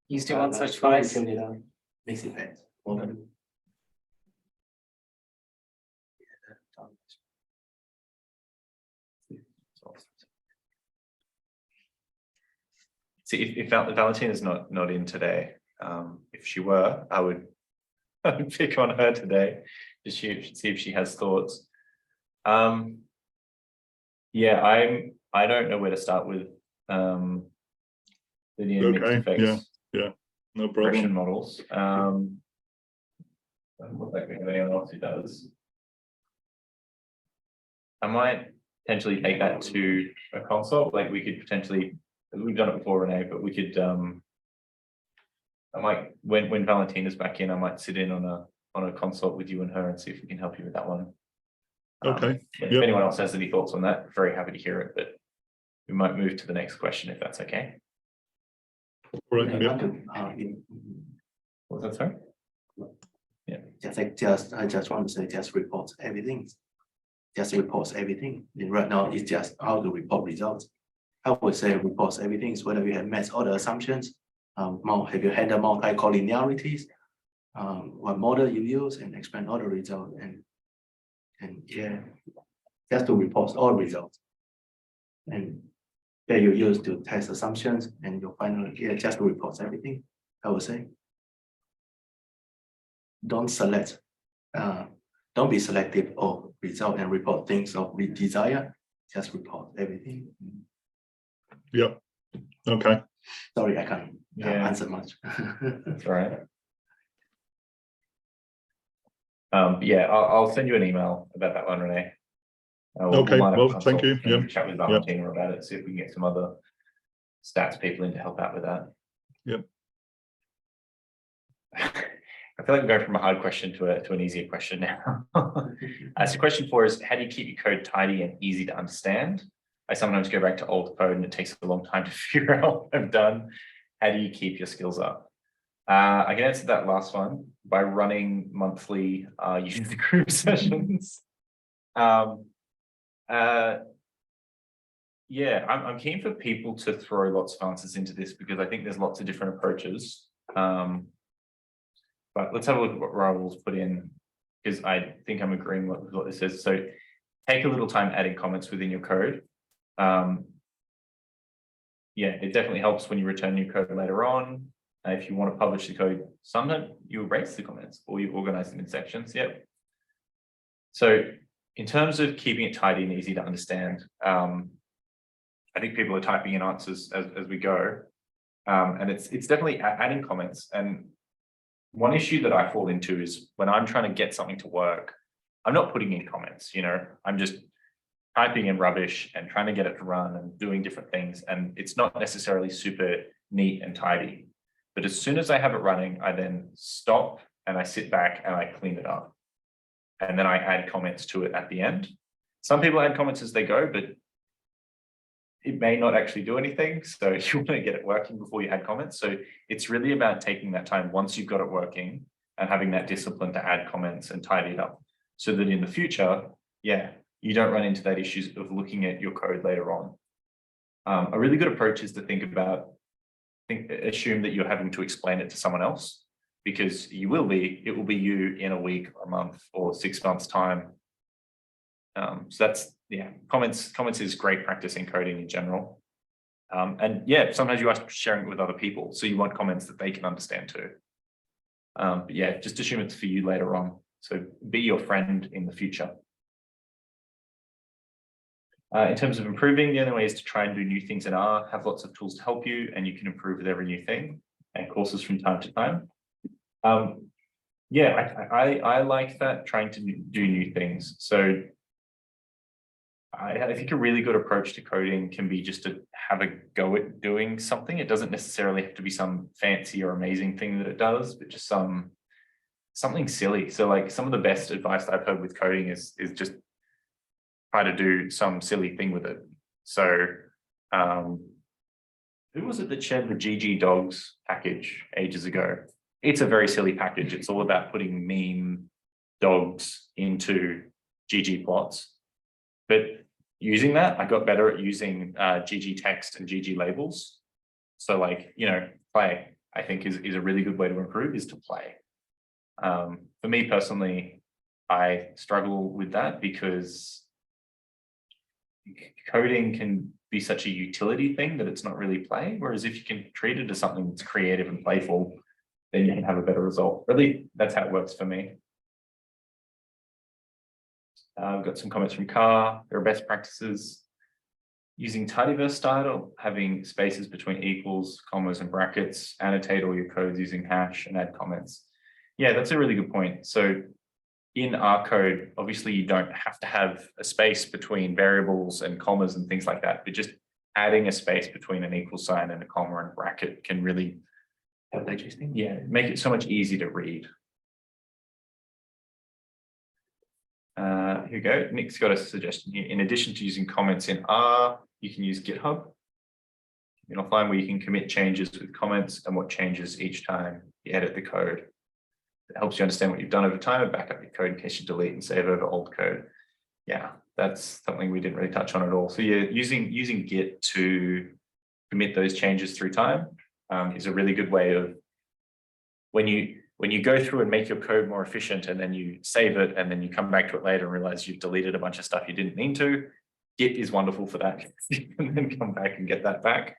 Used to once or twice. Mixed effect. See, if Valentina's not in today, if she were, I would pick on her today to see if she has thoughts. Yeah, I don't know where to start with linear mixed effects. Yeah, no Regression problem. models. Doesn't look like we have anyone else who does. I might potentially take that to a consult. Like we could potentially, we've done it before, Renee, but we could. I might when Valentina's back in, I might sit in on a consult with you and her and see if we can help you with that one. Okay. If anyone else has any thoughts on that, very happy to hear it. But we might move to the next question if that's okay. All right. Yeah. What was that, sorry? Yeah. I just want to say, just report everything. Just reports everything. And right now, it's just how to report results. I would say reports everything is whether you have met all the assumptions. Have you had the multi-collinearities? What model you use and explain all the results and yeah, just to report all results. And that you use to test assumptions and your final just to report everything. I would say. Don't be selective of result and report things of we desire. Just report everything. Yeah. Okay. Sorry, I can't answer much. That's all right. Yeah, I'll send you an email about that one, Renee. Okay, well, thank you. Yeah. Chat with Valentina about it, see if we can get some other stats people in to help out with that. Yep. I feel like we're going from a hard question to an easier question now. So the question 4 is, how do you keep your code tidy and easy to understand? I sometimes go back to old code and it takes a long time to figure out what I've done. How do you keep your skills up? I can answer that last one by running monthly user group sessions. Yeah, I'm keen for people to throw lots of answers into this because I think there's lots of different approaches. But let's have a look at what Raul's put in because I think I'm agreeing with what this says. So take a little time adding comments within your code. Yeah, it definitely helps when you return your code later on. If you want to publish the code, sometimes you erase the comments or you organize them in sections. Yep. So in terms of keeping it tidy and easy to understand, I think people are typing in answers as we go. And it's definitely adding comments. And one issue that I fall into is when I'm trying to get something to work, I'm not putting in comments, I'm just typing in rubbish and trying to get it to run and doing different things. And it's not necessarily super neat and tidy. But as soon as I have it running, I then stop and I sit back and I clean it up. And then I add comments to it at the end. Some people add comments as they go, but it may not actually do anything. So you want to get it working before you add comments. So it's really about taking that time once you've got it working and having that discipline to add comments and tidy it up so that in the future, yeah, you don't run into that issues of looking at your code later on. A really good approach is to assume that you're having to explain it to someone else because it will be you in a week or a month or 6 months time. So that's, yeah, comments is great practice in coding in general. And yeah, sometimes you are sharing it with other people. So you want comments that they can understand too. But yeah, just assume it's for you later on. So be your friend in the future. In terms of improving, the only way is to try and do new things in R, have lots of tools to help you, and you can improve with every new thing. and courses from time to time. Yeah, I like that, trying to do new things. So I think a really good approach to coding can be just to have a go at doing something. It doesn't necessarily have to be some fancy or amazing thing that it does, but just something silly. So like some of the best advice I've heard with coding is just try to do some silly thing with it. So who was it that shared the GG dogs package ages ago? It's a very silly package. It's all about putting meme dogs into GG plots. But using that, I got better at using GG text and GG labels. So like, you know, play, I think is a really good way to improve, is to play. For me personally, I struggle with that because coding can be such a utility thing that it's not really play. Whereas if you can treat it as something that's creative and playful, then you can have a better result. Really, that's how it works for me. I've got some comments from Car. There are best practices using tidyverse style, having spaces between equals, commas, and brackets, annotate all your codes using hash and add comments. Yeah, that's a really good point. So in R code, obviously you don't have to have a space between variables and commas and things like that, but just adding a space between an equal sign and a comma and a bracket can really make it so much easier to read. Here we go. Nick's got a suggestion here. In addition to using comments in R, you can use GitHub. You'll find where you can commit changes with comments and what changes each time you edit the code. It helps you understand what you've done over time and back up your code in case you delete and save over old code. Yeah, that's something we didn't really touch on at all. So yeah, using Git to commit those changes through time is a really good way of when you go through and make your code more efficient and then you save it and then you come back to it later and realize you've deleted a bunch of stuff you didn't mean to. Git is wonderful for that. You can then come back and get that back.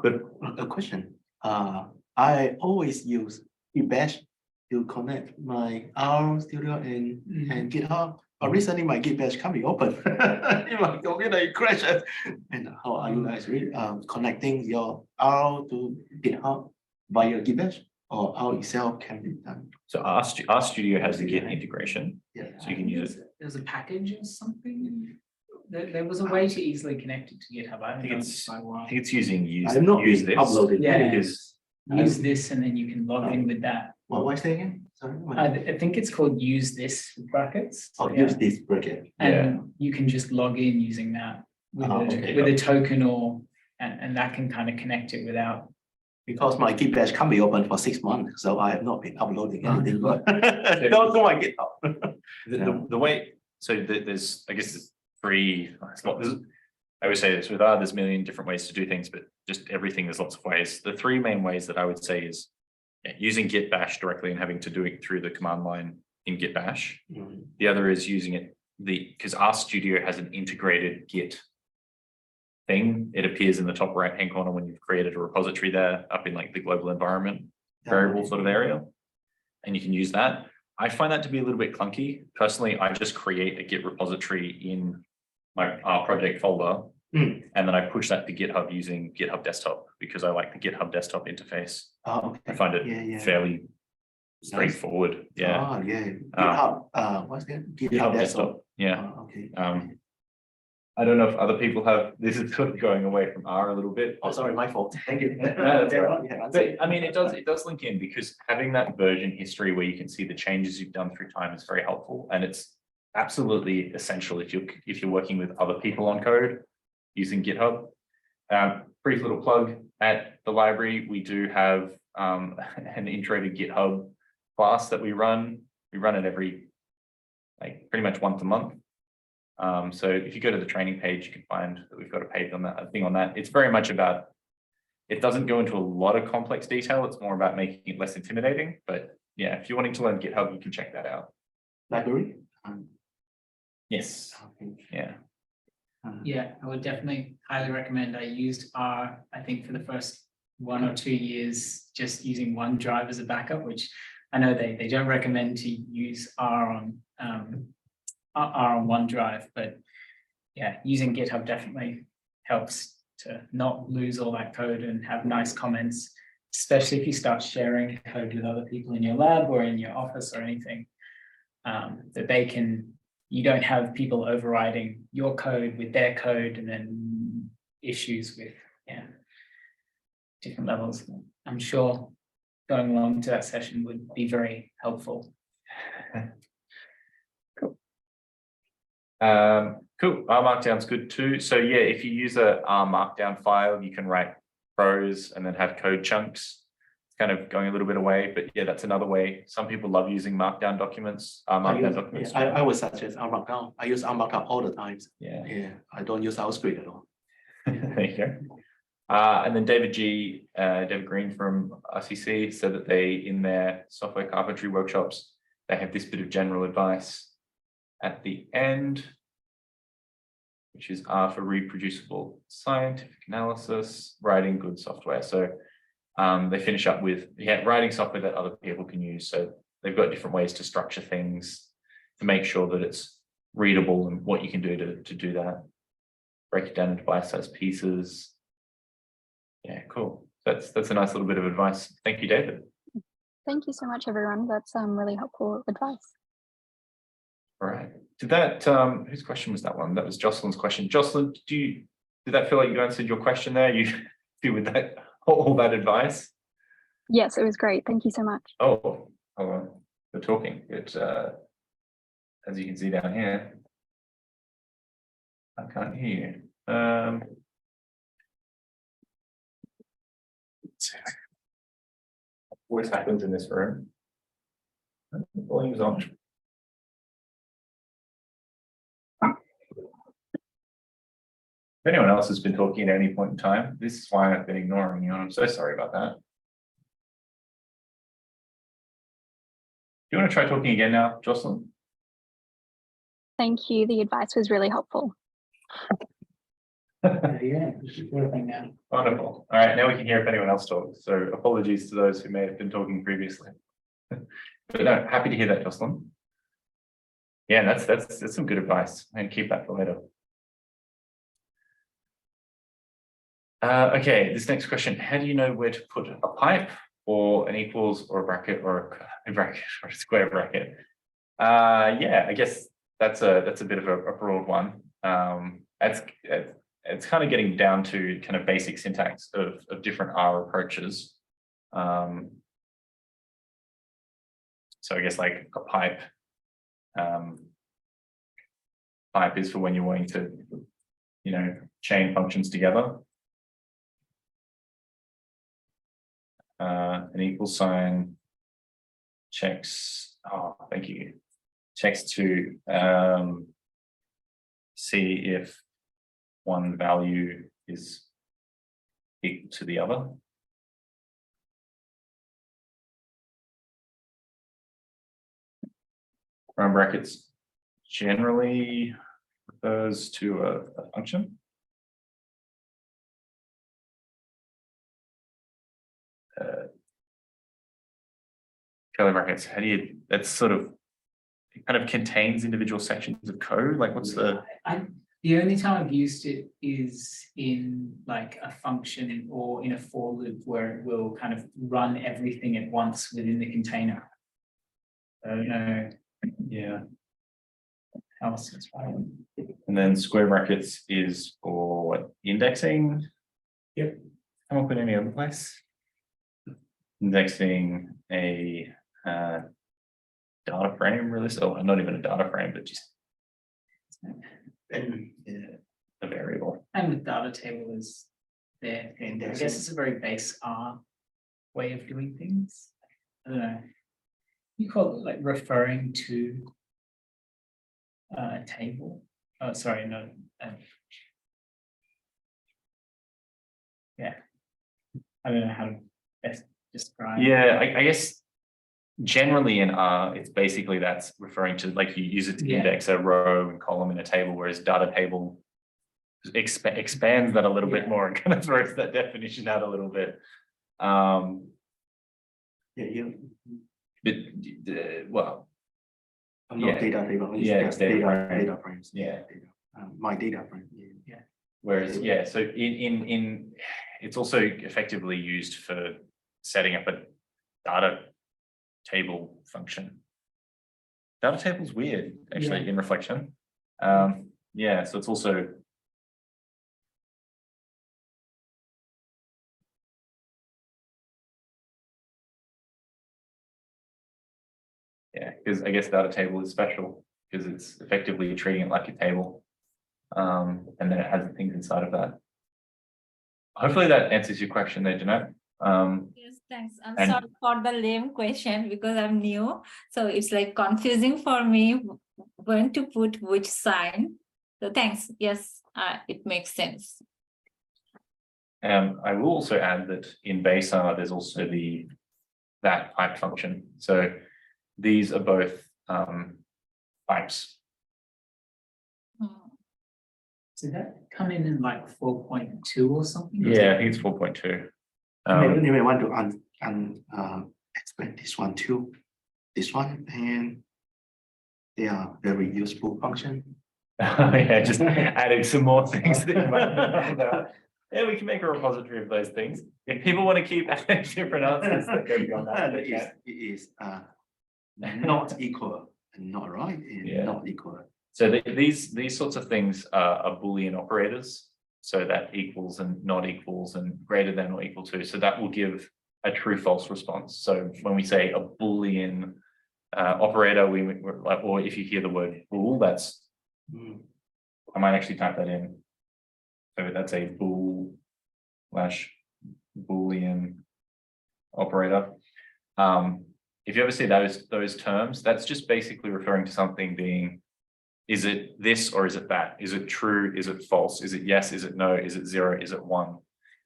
But a question. I always use Bash to connect my R Studio and GitHub. But recently my Git bash can't be open. In my computer it crashes. And how are you guys connecting your R to GitHub via Git bash, or how itself can be done? so RStudio has the Git integration, Yeah. so you can use it. There's a package or something. There was a way to easily connect it to GitHub. I think don't know it's- by why. I think it's using I'm not use this. uploaded. Yeah. Because Use this and then you can log in with that. What's that again? Sorry. I think it's called use this with brackets. Oh, Yeah. use this bracket. And you can just log in using that with a token and that can kind of connect it without. Because my Git bash can't be open for 6 months, so I have not been uploading anything. But don't do my GitHub. the way, so there's, I guess there's three, I always say this with R, there's a million different ways to do things, but just everything, there's lots of ways. The three main ways that I would say is using git bash directly and having to do it through the command line in git bash. The other is using it, because RStudio has an integrated Git thing. It appears in the top right hand corner when you've created a repository there up in like the global environment variable sort of area, and you can use that. I find that to be a little bit clunky. Personally, I just create a Git repository in my R project folder, and then I push that to GitHub using GitHub Desktop because I like the GitHub Desktop interface. Oh, okay. I find it fairly straightforward. Yeah. Oh, yeah. GitHub, what's that? GitHub Desktop. Yeah. Oh, okay. I don't know if other people have, this is sort of going away from R a little bit. Oh, sorry, my fault. Thank you. That's all right. But I mean, it does link in because having that version history where you can see the changes you've done through time is very helpful, and it's absolutely essential if you're working with other people on code using GitHub. Brief little plug at the library, we do have an intro to GitHub class that we run. We run it every, like pretty much once a month. So if you go to the training page, you can find that we've got a page on that, a thing on that. It's very much about, it doesn't go into a lot of complex detail. It's more about making it less intimidating. But yeah, if you're wanting to learn GitHub, you can check that out. Library? Yes. Okay. Yeah. Yeah, I would definitely highly recommend. I used R, I think for the first 1 or 2 years, just using OneDrive as a backup, which I know they don't recommend to use R on OneDrive, but yeah, using GitHub definitely helps to not lose all that code and have nice comments, especially if you start sharing code with other people in your lab or in your office or anything, that you don't have people overriding your code with their code and then issues with, different levels. I'm sure going along to that session would be very helpful. Cool. Cool. R Markdown's good too. So yeah, if you use a R Markdown file, you can write prose and then have code chunks. It's kind of going a little bit away, but yeah, that's another way. Some people love using Markdown documents. Markdown documents. I would suggest R Markdown. I use R Markdown all the times. Yeah. I don't use RStudio at all. There you go. And then David Green from RCC said that in their software carpentry workshops, they have this bit of general advice at the end, which is R for reproducible scientific analysis, writing good software. So they finish up with writing software that other people can use. So they've got different ways to structure things to make sure that it's readable and what you can do to do that. Break it down into bite-sized pieces. Yeah, cool. That's a nice little bit of advice. Thank you, David. Thank you so much, everyone. That's really helpful advice. All right. Did that whose question was that one? That was Jocelyn's question. Jocelyn, did that feel like you answered your question there? You feel with that all that advice? Yes, it was great. Thank you so much. Oh, hold on. We're talking. It's as you can see down here. I can't hear you. Always happens in this room. Volume's on. If anyone else has been talking at any point in time, this is why I've been ignoring you. I'm so sorry about that. Do you want to try talking again now, Jocelyn? Thank you. The advice was really helpful. Yeah, working now. Wonderful. All right, now we can hear if anyone else talks. So apologies to those who may have been talking previously. But no, happy to hear that, Jocelyn. Yeah, that's some good advice, and keep that for later. Okay, this next question: how do you know where to put a pipe, or an equals, or a bracket, or a bracket, or a square bracket? Yeah, I guess that's a bit of a broad one. It's kind of getting down to kind of basic syntax of different R approaches. So I guess like a pipe. Pipe is for when you're wanting to, chain functions together. An equal sign checks. Oh, thank you. Checks to see if one value is equal to the other. Round brackets generally refers to a function. Curly brackets, that's sort of, it kind of contains individual sections of code. Like what's the... The only time I've used it is in like a function or in a for loop where it will kind of run everything at once within the container. So, yeah. How else is fine. And then square brackets is for what, indexing? Yep. Come up in any other place. Indexing a data frame, really. So not even a data frame, but just a variable. And the data table is there. I guess it's a very base R way of doing things. I don't know. You call it like referring to a table. Oh, sorry, no. Yeah. I don't know how to best describe. Yeah, I guess generally in R, it's basically that's referring to, like, you use it to index a row and column in a table, whereas data table expands that a little bit more and kind of throws that definition out a little bit. Well, I'm not data table. It's data frames. Yeah. My data frame. Whereas, so in it's also effectively used for setting up a data table function. Data table is weird, actually, in reflection. Yeah, so it's also because I guess data table is special because it's effectively treating it like a table. And then it has the things inside of that. Hopefully that answers your question there, Jeanette. Yes, thanks. I'm sorry for the lame question because I'm new. So it's like confusing for me when to put which sign. So thanks. Yes, it makes sense. I will also add that in base R, there's also that pipe function. So these are both pipes. Did that come in like 4.2 or something? Yeah, I think it's 4.2. You may want to explain this one too. This one, and they are very useful function. Yeah, just adding some more things that you might know about. Yeah, we can make a repository of those things. If people want to keep adding different answers that go beyond that, they can. It is not equal and not right, and Yeah. not equal. So these sorts of things are Boolean operators. So that equals and not equals and greater than or equal to. So that will give a true false response. So when we say a Boolean operator, we're like, or if you hear the word bool, that's I might actually type that in. So that's a bool / Boolean operator. If you ever see those terms, that's just basically referring to something being, is it this or is it that? Is it true? Is it false? Is it yes? Is it no? Is it 0? Is it 1?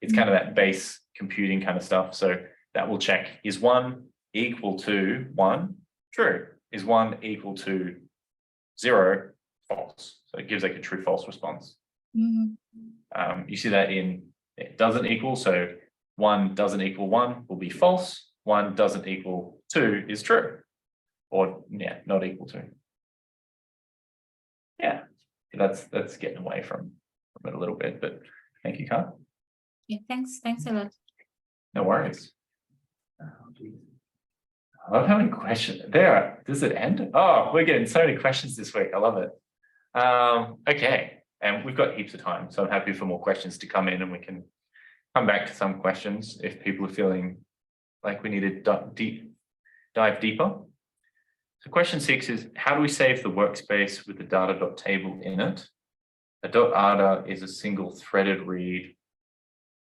It's kind of that base computing kind of stuff. So that will check, is 1 equal to 1? True. Is 1 equal to 0? False. So it gives like a true false response. You see that in it doesn't equal. So 1 doesn't equal 1 will be false. 1 doesn't equal 2 is true. Or yeah, not equal to. Yeah, that's getting away from it a little bit, but thank you, Carl. Yeah, thanks a lot. No worries. I love how many questions there. Does it end? Oh, we're getting so many questions this week. I love it. Okay, and we've got heaps of time, so I'm happy for more questions to come in, and we can come back to some questions if people are feeling like we need to dive deeper. So question 6 is, how do we save the workspace with the data.table in it? A .ada is a single threaded read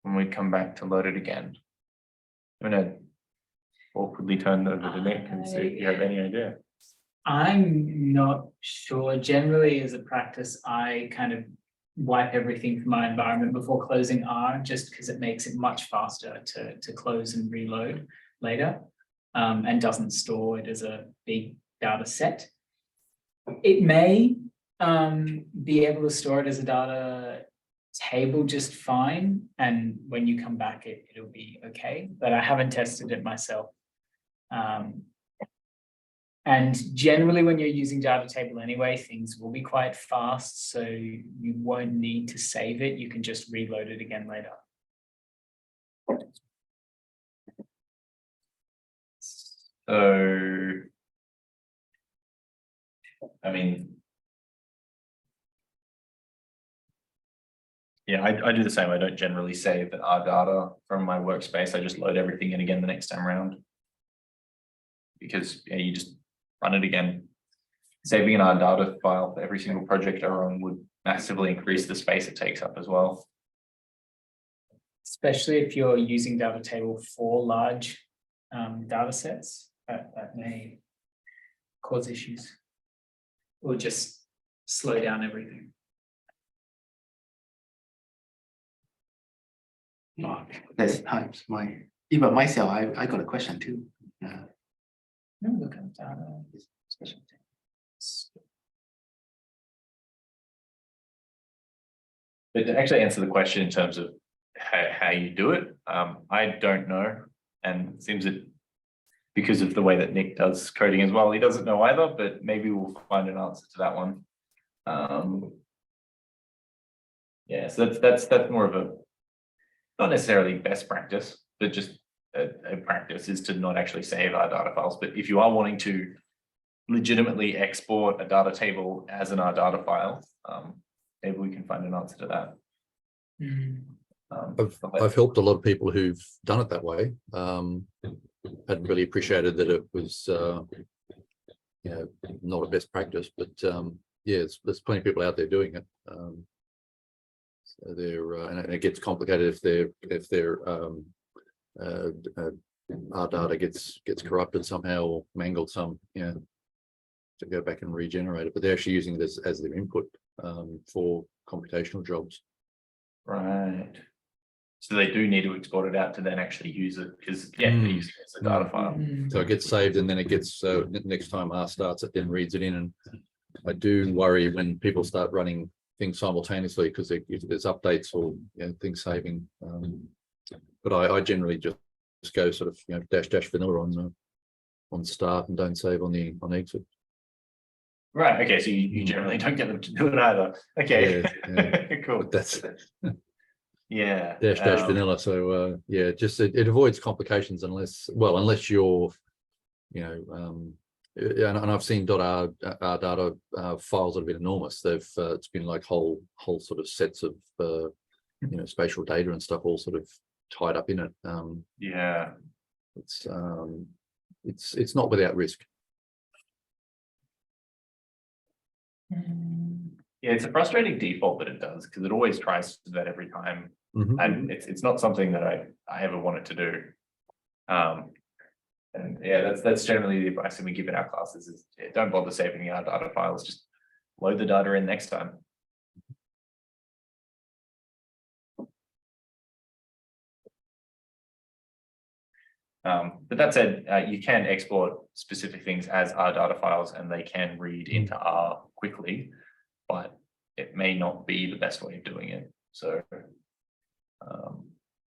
when we come back to load it again. I'm going to awkwardly turn over to Nick and see if you have any idea. I'm not sure. Generally, as a practice, I kind of wipe everything from my environment before closing R, just because it makes it much faster to close and reload later, and doesn't store it as a big data set. It may be able to store it as a data table just fine, and when you come back it'll be okay, but I haven't tested it myself. And generally when you're using data table anyway, things will be quite fast, so you won't need to save it. You can just reload it again later. So, I mean, yeah, I do the same. I don't generally save our data from my workspace. I just load everything in again the next time around, because yeah, you just run it again. Saving an R data file for every single project I run would massively increase the space it takes up as well. Especially if you're using data table for large data sets, that may cause issues or just slow down everything. There's times even myself, I got a question too. Look at data. But to actually answer the question in terms of how you do it, I don't know, and it seems that because of the way that Nick does coding as well, he doesn't know either, but maybe we'll find an answer to that one. Yeah, so that's more of a, not necessarily best practice, but just a practice is to not actually save our data files. But if you are wanting to legitimately export a data table as an R data file, maybe we can find an answer to that. I've helped a lot of people who've done it that way. Hadn't really appreciated that it was, you know, not a best practice, but yeah, there's plenty of people out there doing it. So they're and it gets complicated if their our data gets corrupted somehow or mangled some, you know, to go back and regenerate it. But they're actually using this as their input for computational jobs. Right. So they do need to export it out to then actually use it, because yeah, they use it as a data file. So it gets saved, and then it gets, so next time R starts, it then reads it in. And I do worry when people start running things simultaneously, because if there's updates or, you know, things saving. But I generally just go sort of, you know, dash vanilla on start and don't save on exit. Right. Okay. So you generally don't get them to do it either. Okay. Yeah. Cool. But that's yeah. dash vanilla. So yeah, just it avoids complications unless you're, you know, and I've seen .r data files that have been enormous. They've it's been like whole sort of sets of you know, spatial data and stuff all sort of tied up in it. Yeah. It's not without risk. Yeah, it's a frustrating default that it does, because it always tries to do that every time. And it's not something that I ever wanted to do. And yeah, that's generally the advice that we give in our classes is, yeah, don't bother saving our data files, just load the data in next time. But that said, you can export specific things as R data files, and they can read into R quickly, but it may not be the best way of doing it. So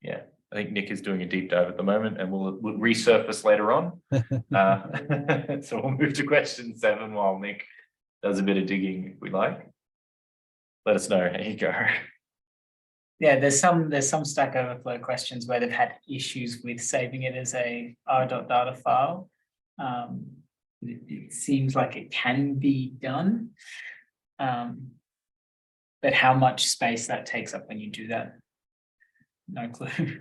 yeah, I think Nick is doing a deep dive at the moment, and we'll resurface later on. So we'll move to question 7 while Nick does a bit of digging if we like. Let us know. There you go. Yeah, there's some Stack Overflow questions where they've had issues with saving it as a R.data file. It seems like it can be done, but how much space that takes up when you do that, no clue.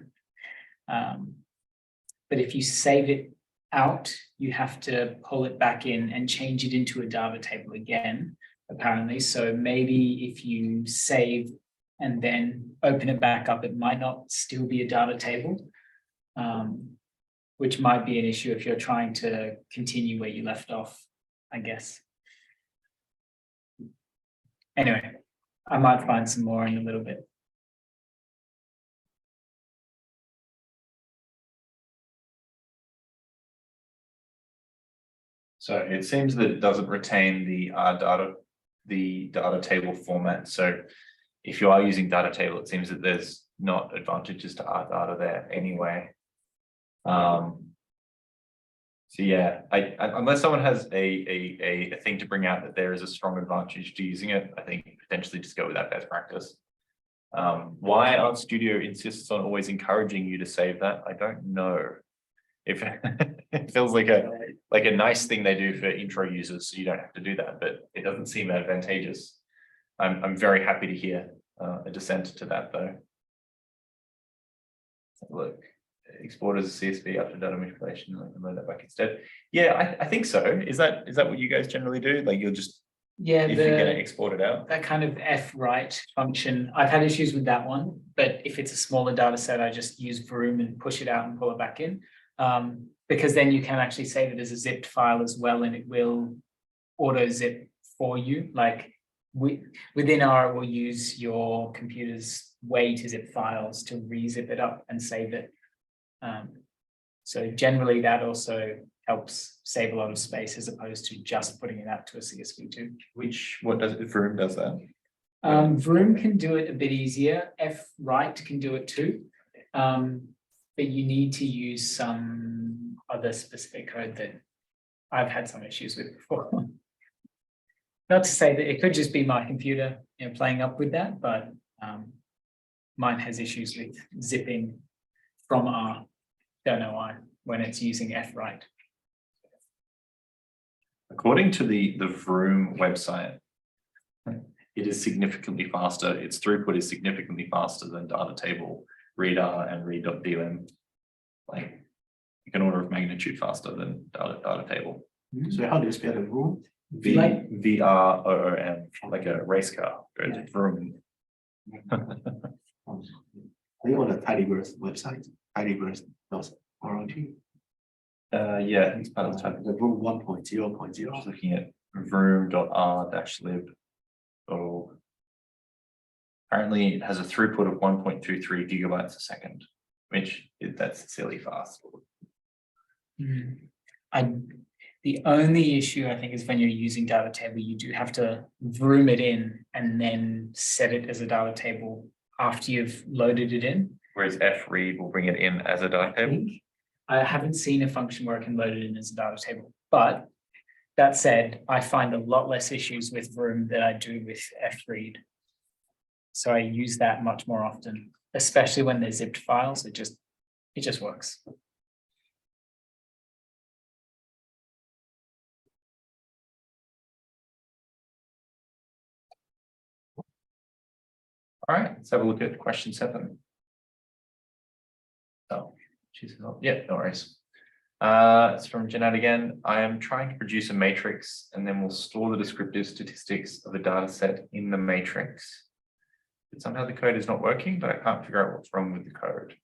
But if you save it out, you have to pull it back in and change it into a data table again, apparently. So maybe if you save and then open it back up, it might not still be a data table, which might be an issue if you're trying to continue where you left off, I guess. Anyway, I might find some more in a little bit. So it seems that it doesn't retain the data table format. So if you are using data table, it seems that there's not advantages to R data there anyway. So yeah, unless someone has a thing to bring out that there is a strong advantage to using it, I think potentially just go with that best practice. Why R and RStudio insists on always encouraging you to save that, I don't know. If it feels like a nice thing they do for intro users, so you don't have to do that, but it doesn't seem advantageous. I'm very happy to hear a dissent to that though. Look, export as a CSV after data manipulation, and load that back instead. Yeah, I think so. Is that what you guys generally do? Like you'll just, yeah, if you're going to export it out, that kind of fwrite function, I've had issues with that one, but if it's a smaller data set, I just use Vroom and push it out and pull it back in. Because then you can actually save it as a zipped file as well, and it will auto zip for you. Like within R, it will use your computer's way to zip files to re-zip it up and save it. So generally that also helps save a lot of space as opposed to just putting it out to a CSV2. what does it? Vroom does that? Vroom can do it a bit easier. fwrite can do it too. But you need to use some other specific code that I've had some issues with before. Not to say that it could just be my computer, you know, playing up with that, but mine has issues with zipping from R. Don't know why, when it's using fwrite. According to the Vroom website, it is significantly faster. Its throughput is significantly faster than data table, readr and read.dlm. Like an order of magnitude faster than data table. So how do you spell the room? VROOM, like a race car. Goes Vroom. Are you on the tidyverse website? Tidyverse.org. Yeah, it's part of The room 1.0.0. Just looking at vroom.r-lib. So apparently it has a throughput of 1.23 gigabytes a second, which that's silly fast. The only issue I think is when you're using data table, you do have to vroom it in and then set it as a data table after you've loaded it in. Whereas fread will bring it in as a data table. I haven't seen a function where I can load it in as a data table, but that said, I find a lot less issues with Vroom than I do with fread. So I use that much more often, especially when they're zipped files. It just works. All right, let's have a look at question 7. Oh, she's yeah, no worries. It's from Jeanette again. I am trying to produce a matrix and then we'll store the descriptive statistics of the data set in the matrix. But somehow the code is not working, but I can't figure out what's wrong with the code.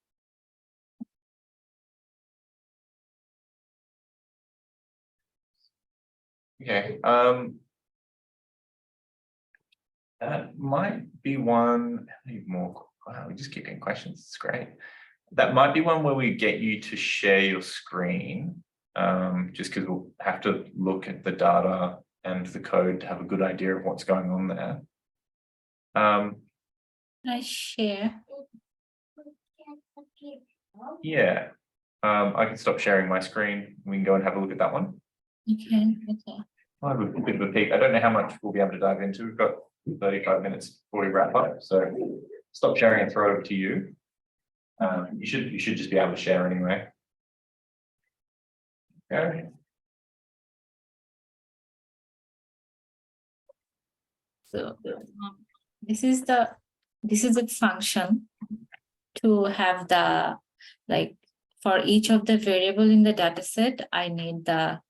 Okay, that might be one. I need more. Wow, we just keep getting questions. It's great. That might be one where we get you to share your screen, just because we'll have to look at the data and the code to have a good idea of what's going on there. I share. Yeah, I can stop sharing my screen. We can go and have a look at that one. Okay. Okay. I'll have a bit of a peek. I don't know how much we'll be able to dive into. We've got 35 minutes before we wrap up, so stop sharing and throw it over to you. You should just be able to share anyway. Okay. So this is a function to have the, like, for each of the variable in the data set, I need the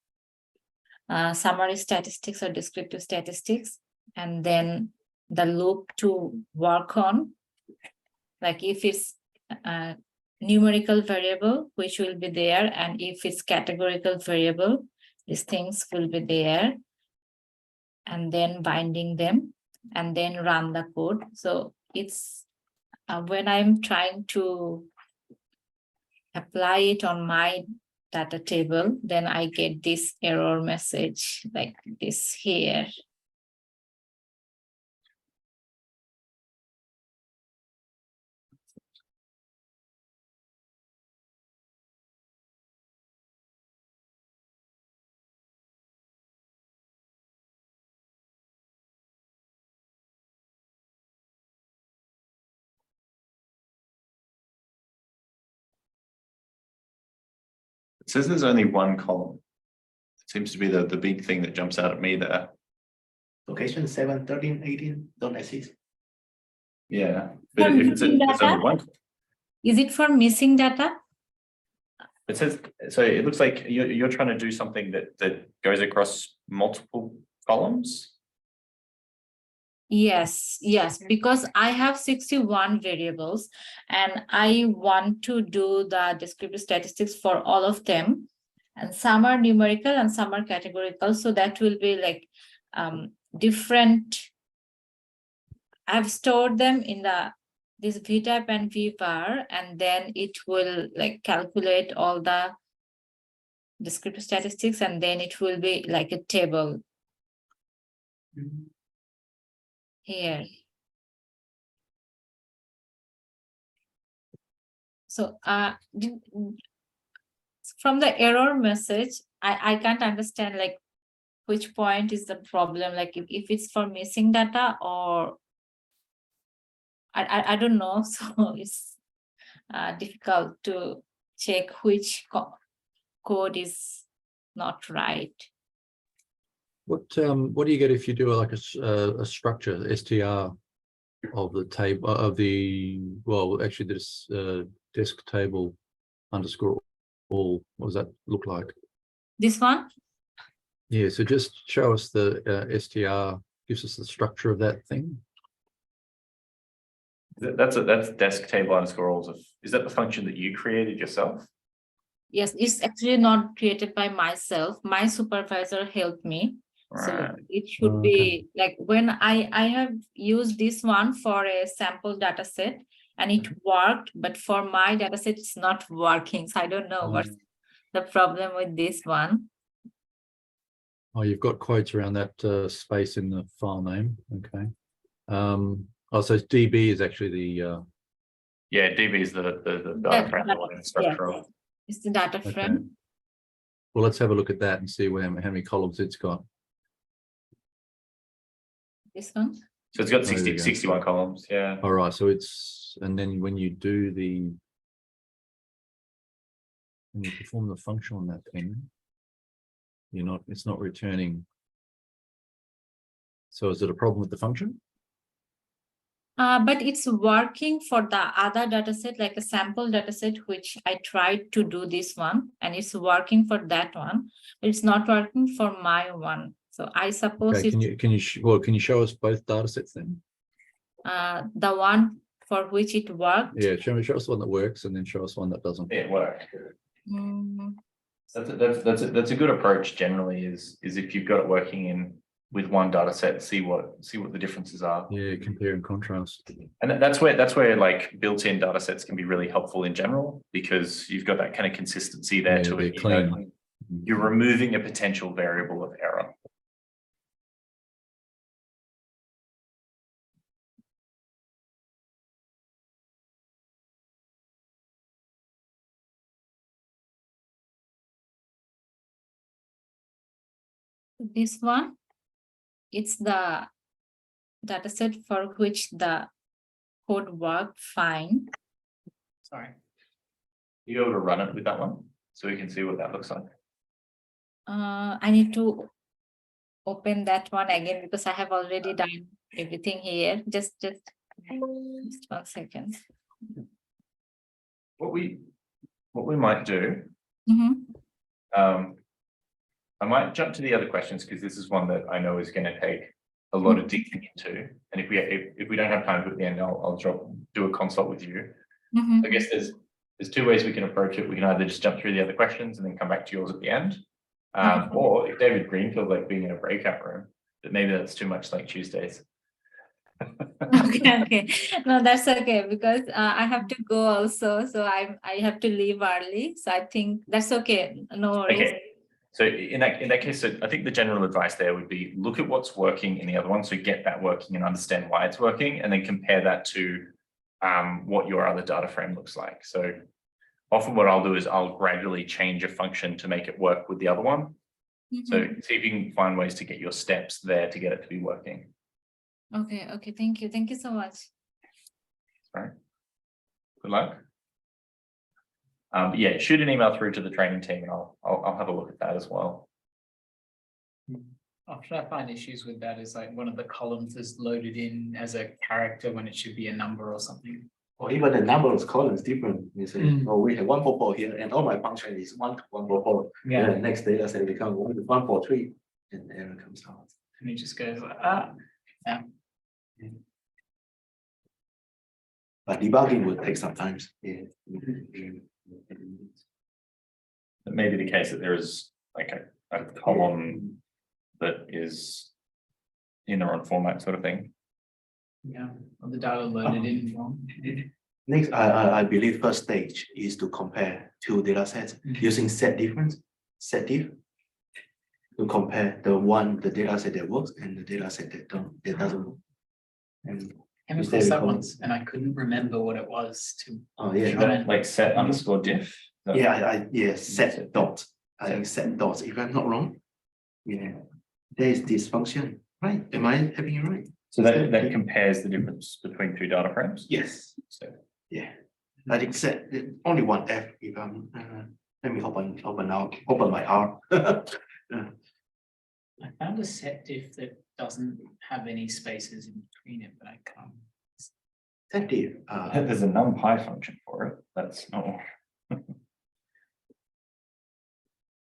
summary statistics or descriptive statistics, and then the loop to work on, like if it's a numerical variable, which will be there, and if it's categorical variable, these things will be there, and then binding them and then run the code. So it's when I'm trying to apply it on my data table, then I get this error message like this here. It says there's only one column. It seems to be the big thing that jumps out at me there. Location 7, 13, 18 don't exist. Yeah, but if it's there's only one. Is it for missing data? It says, so it looks like you're trying to do something that goes across multiple columns. Yes, because I have 61 variables and I want to do the descriptive statistics for all of them, and some are numerical and some are categorical, so that will be like different. I've stored them in this vtype and vvar, and then it will like calculate all the descriptive statistics, and then it will be like a table. Here. So from the error message, I can't understand like which point is the problem, like if it's for missing data or I don't know. So it's difficult to check which code is not right. What do you get if you do like a structure str of the table of the, well, actually this desk table underscore all? What does that look like? This one? Yeah, so just show us the str, gives us the structure of that thing. That's desk table underscore all. Is that the function that you created yourself? Yes, it's actually not created by myself. My supervisor helped me. So Right. it should be like when I have used this one for a sample data set and it worked, but for my data set, it's not working. So I don't know what's the problem with this one. Oh, you've got quotes around that space in the file name. Okay. Oh, so DB is actually the Yeah, DB is the data frame structural. Yes, it's the data okay. frame. Well, let's have a look at that and see how many columns it's got. This one? So it's got Oh, there we go. 61 columns, yeah. All right, so it's, and then when you do when you perform the function on that thing, it's not returning. So is it a problem with the function? But it's working for the other data set, like a sample data set, which I tried to do this one, and it's working for that one, but it's not working for my one. So I suppose Okay, can you show us both data sets then? The one for which it worked. Yeah, show us one that works and then show us one that doesn't. It worked. Mm. That's a good approach generally, is if you've got it working with one data set, see what the differences are. Yeah, compare and contrast. And that's where like built-in data sets can be really helpful in general, because you've got that kind of consistency there to it. Clean. You're removing a potential variable of error. This one, it's the data set for which the code worked fine. Sorry. You able to run it with that one so we can see what that looks like? I need to open that one again because I have already done everything here. Just 1 second. What we might do, Mm-hmm. I might jump to the other questions, because this is one that I know is going to take a lot of digging into. And if we don't have time to at the end, I'll do a consult with you. Mm-hmm. I guess there's two ways we can approach it. We can either just jump through the other questions and then come back to yours at the end. Or if David Green feels like being in a breakout room, but maybe that's too much like Tuesdays. Okay. No, that's okay, because I have to go also. So I have to leave early. So I think that's okay. No worries. Okay. So in that case, so I think the general advice there would be look at what's working in the other one. So get that working and understand why it's working, and then compare that to what your other data frame looks like. So often what I'll do is I'll gradually change a function to make it work with the other one. Mm-hmm. So see if you can find ways to get your steps there to get it to be working. Okay. Thank you. Thank you so much. All right. Good luck. Yeah, shoot an email through to the training team, and I'll have a look at that as well. Often I find issues with that is like one of the columns is loaded in as a character when it should be a number or something. Or even the number of columns different. You say, oh, we have 144 here, and all my function is 1 to 144. Yeah. And the next data set becomes 1 to 143, and the error comes out. And it just goes, yeah. But debugging would take some time. Yeah. It may be the case that there is like a column that is in the wrong format, sort of thing. Yeah, or the data loaded in from. Next, I believe first stage is to compare two data sets using set diff to compare the data set that works and the data set that doesn't work. And I was this that once, and I couldn't remember what it was to. oh yeah, try and- Like set underscore diff. yeah, set dot. I think set dots, if I'm not wrong. Yeah, there is this function, right? Am I having it right? So that compares the difference between two data frames. Yes. So Yeah. I think set only one F. If let me open my R. I found a set diff that doesn't have any spaces in between it, but I can't. Set diff. There's a NumPy function for it. That's not.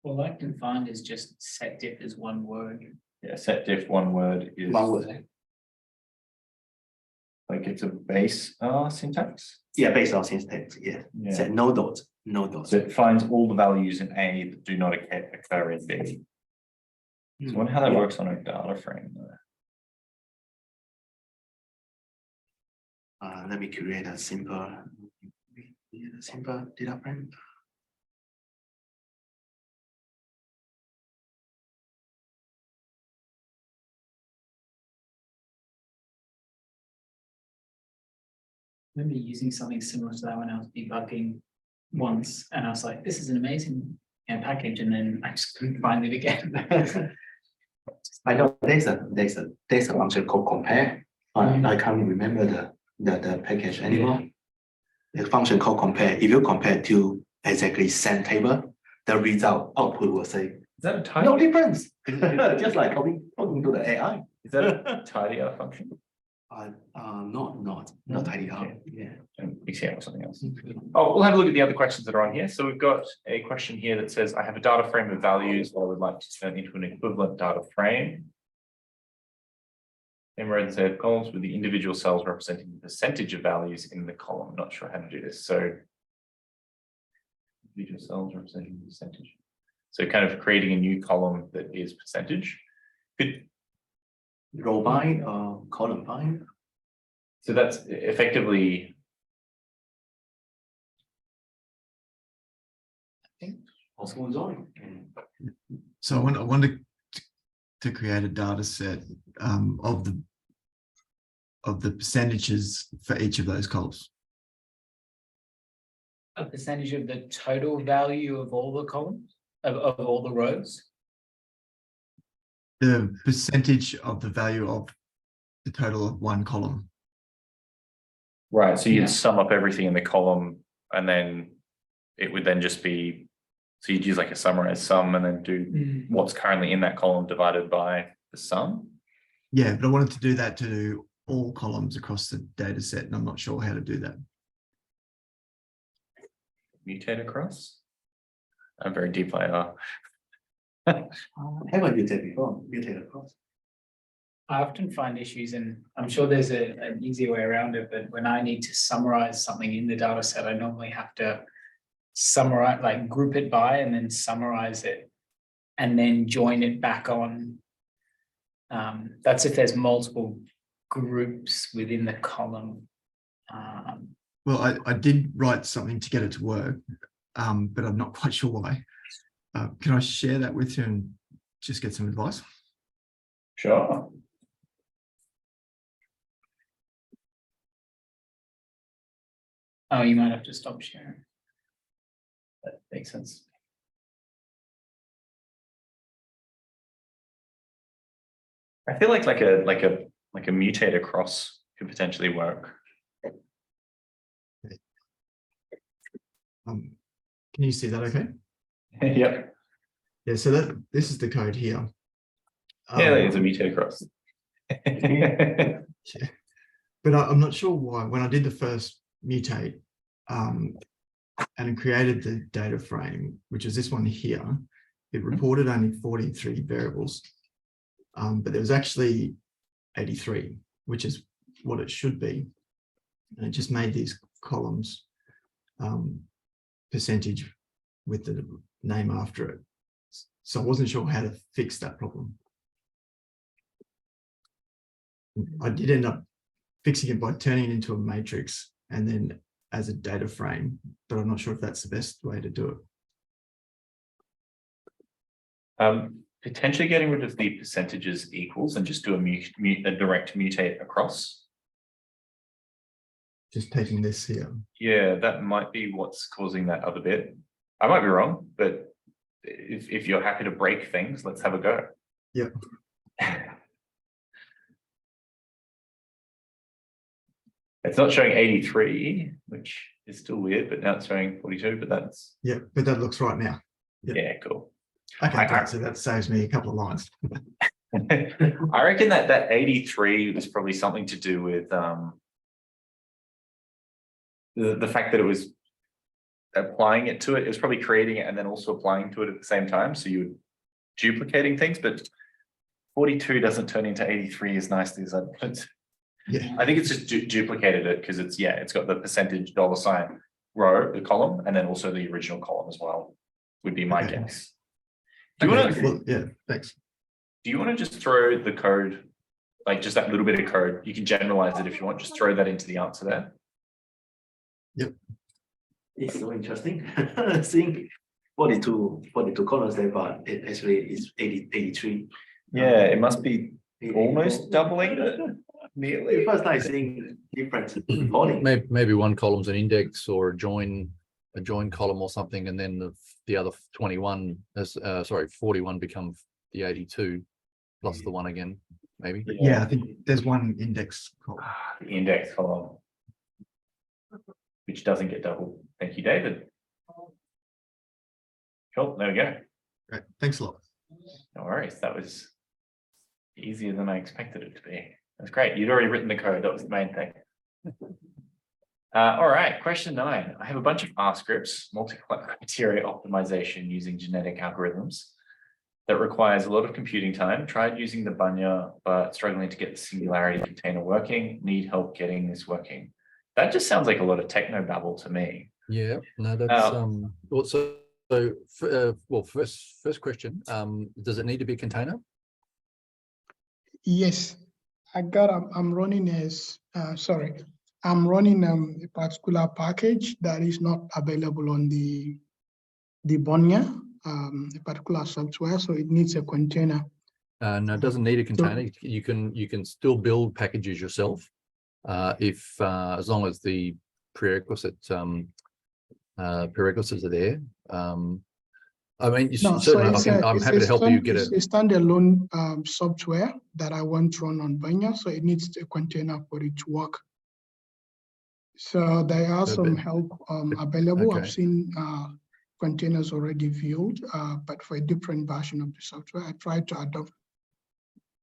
All I can find is just set diff as one word. Yeah, set diff one word is One word. like it's a base syntax. Yeah, based on syntax. Yeah. Yeah. Set no dots. No dots. So it finds all the values in A that do not occur in B. So I wonder how that works on a data frame though. Let me create a simple data frame. I remember using something similar to that when I was debugging once, and I was like, this is an amazing package, and then I just couldn't find it again. I know there's a function called compare. I can't remember the package anymore. The function called compare. If you compare to exactly same table, the result output will say Is that a tidy? no difference. Just like talking to the AI. Is that a tidy function? Not tidy up. Yeah. BCM or something else. Oh, we'll have a look at the other questions that are on here. So we've got a question here that says, I have a data frame of values that I would like to turn into an equivalent data frame. In rows of columns with the individual cells representing the percentage of values in the column. I'm not sure how to do this. So individual cells representing the percentage. So kind of creating a new column that is percentage. Could Row bind or column bind. So that's effectively. I think also is on. So I wanted to create a data set of the percentages for each of those columns. A percentage of the total value of all the columns, of all the rows. The percentage of the value of the total of one column. Right, so you'd sum up everything in the column and then it would then just be, so you'd use like a summarize sum and then do what's currently in that column divided by the sum. Yeah, but I wanted to do that to all columns across the data set, and I'm not sure how to do that. Mutate across? I'm very deep layer. Haven't mutate before? Mutate across. I often find issues, and I'm sure there's an easier way around it, but when I need to summarize something in the data set, I normally have to summarize, like group it by and then summarize it and then join it back on. That's if there's multiple groups within the column. Well, I did write something to get it to work, but I'm not quite sure why. Can I share that with you and just get some advice? Sure. Oh, you might have to stop sharing. That makes sense. I feel like a mutate across could potentially work. Can you see that okay? Yep. Yeah, so this is the code here. Yeah, it's a mutate across. Yeah. But I'm not sure why. When I did the first mutate and created the data frame, which is this one here, it reported only 43 variables, but there was actually 83, which is what it should be. And it just made these columns percentage with the name after it. So I wasn't sure how to fix that problem. I did end up fixing it by turning it into a matrix and then as a data frame, but I'm not sure if that's the best way to do it. Potentially getting rid of the percentages equals and just do a direct mutate across. Just taking this here. Yeah, that might be what's causing that other bit. I might be wrong, but if you're happy to break things, let's have a go. Yep. It's not showing 83, which It's still weird, but now it's showing 42, but that's, Yeah, but that looks right now. Yeah. yeah, cool. Okay, great. So that saves me a couple of lines. I reckon that 83 was probably something to do with the fact that it was applying it to it. It was probably creating it and then also applying to it at the same time. So you were duplicating things, but 42 doesn't turn into 83 as nicely as I put. Yeah. I think it's just duplicated it because it's got the percentage $ row, the column, and then also the original column as well, would be my guess. Do you want to? Well, yeah, thanks. Do you want to just throw the code, like just that little bit of code? You can generalize it if you want. Just throw that into the answer there. Yep. It's so interesting. Seeing 42 columns there, but it actually is 83. Yeah, it must be almost doubling it. Nearly. First time seeing difference in body. Maybe one column's an index or a join column or something, and then the other 21 41 become the 82 plus the one again, maybe. Yeah, I think there's one index column. The index column, which doesn't get doubled. Thank you, David. Cool, there we go. Great, thanks a lot. No worries, that was easier than I expected it to be. That's great. You'd already written the code. That was the main thing. All right, question 9. I have a bunch of R scripts, multi-criteria optimization using genetic algorithms that requires a lot of computing time. Tried using the Bunya, but struggling to get the singularity container working. Need help getting this working. That just sounds like a lot of techno babble to me. Yeah, no, that's well, first question. Does it need to be a container? Yes, I'm running I'm running a particular package that is not available on the Bunya, a particular software, so it needs a container. No, it doesn't need a container. So, you can still build packages yourself, if as long as the prerequisites are there. I mean, certainly I'm happy to help you get it. It's a standalone software that I want to run on Bunya, so it needs a container for it to work. So there are some help available. Okay. I've seen containers already viewed, but for a different version of the software, I tried to adopt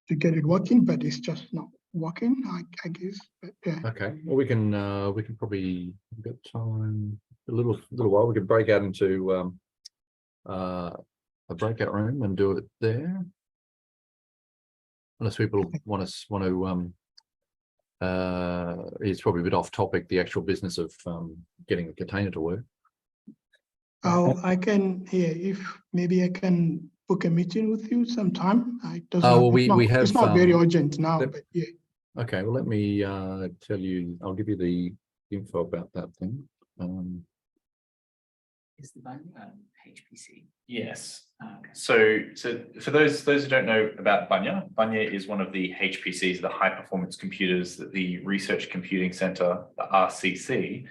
to get it working, but it's just not working, I guess. But, yeah. Okay. Well, we can probably get time a little while. We could break out into a breakout room and do it there, unless people want to. It's probably a bit off topic, the actual business of getting a container to work. Oh, I can. Yeah, if maybe I can book a meeting with you sometime. It's not very urgent now, but yeah. Okay. Well, let me tell you. I'll give you the info about that thing. Is the Bunya HPC? Yes. Okay. So for those who don't know about Bunya, Bunya is one of the HPCs, the high performance computers that the Research Computing Center, the RCC,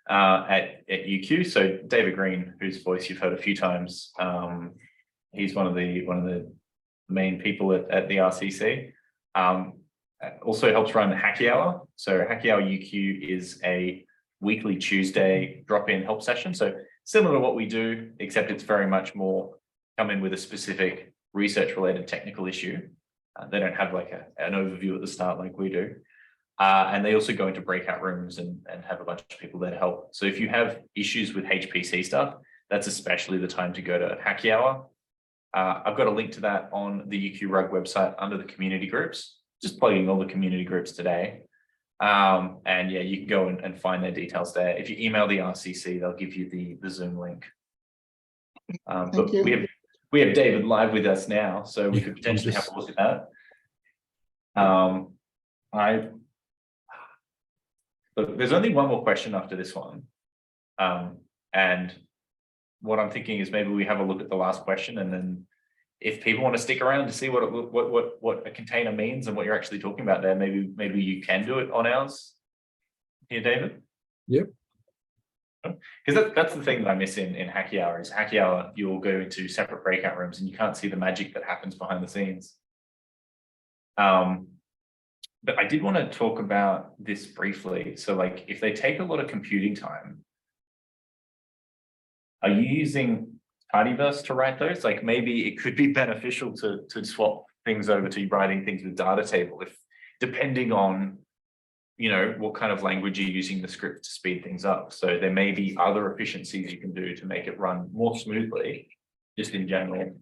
at UQ. So David Green, whose voice you've heard a few times, he's one of the main people at the RCC. Also helps run Hacky Hour. So Hacky Hour UQ is a weekly Tuesday drop-in help session. So similar to what we do, except it's very much more come in with a specific research-related technical issue. They don't have like an overview at the start like we do. And they also go into breakout rooms and have a bunch of people there to help. So if you have issues with HPC stuff, that's especially the time to go to Hacky Hour. I've got a link to that on the UQRUG website under the community groups, just plugging all the community groups today. And yeah, you can go and find their details there. If you email the RCC, they'll give you the Zoom link. But we have David live with us now, so we could potentially have a look at that. But there's only one more question after this one. And what I'm thinking is maybe we have a look at the last question, and then if people want to stick around to see what a container means and what you're actually talking about there, maybe you can do it on ours here, David. Yep. Because that's the thing that I miss in Hacky Hour is Hacky Hour, you'll go into separate breakout rooms and you can't see the magic that happens behind the scenes. But I did want to talk about this briefly. So like if they take a lot of computing time, Are you using tidyverse to write those? Like maybe it could be beneficial to swap things over to writing things with data table, if depending on, you know, what kind of language you're using the script to speed things up. So there may be other efficiencies you can do to make it run more smoothly, just in general,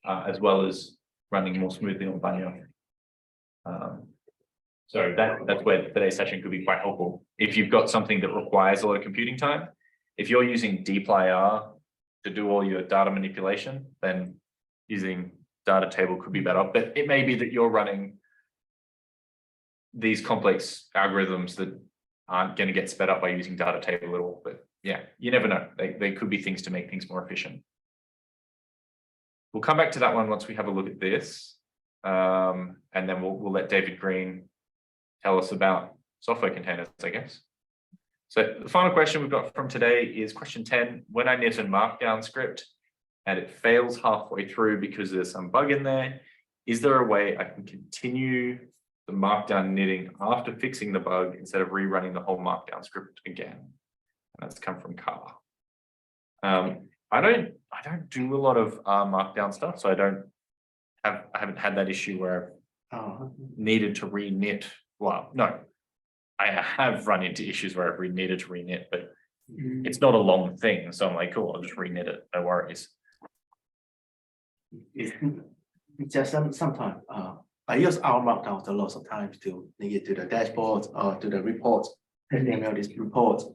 as well as running more smoothly on Banyo. So that's where today's session could be quite helpful. If you've got something that requires a lot of computing time, if you're using dplyr to do all your data manipulation, then using data table could be better. But it may be that you're running these complex algorithms that aren't going to get sped up by using data table at all. But yeah, you never know. They could be things to make things more efficient. We'll come back to that one once we have a look at this. And then we'll let David Green tell us about software containers, I guess. So the final question we've got from today is question 10. When I knit a markdown script and it fails halfway through because there's some bug in there, is there a way I can continue the markdown knitting after fixing the bug instead of rerunning the whole markdown script again? And that's come from Carl. I don't do a lot of markdown stuff, so I haven't had that issue where I've needed to reknit. Well, no, I have run into issues where I've needed to reknit, but it's not a long thing. So I'm like, cool, I'll just reknit it. No worries. It's just sometimes I use our markdowns a lot of times to link it to the dashboard or to the reports, HTML reports.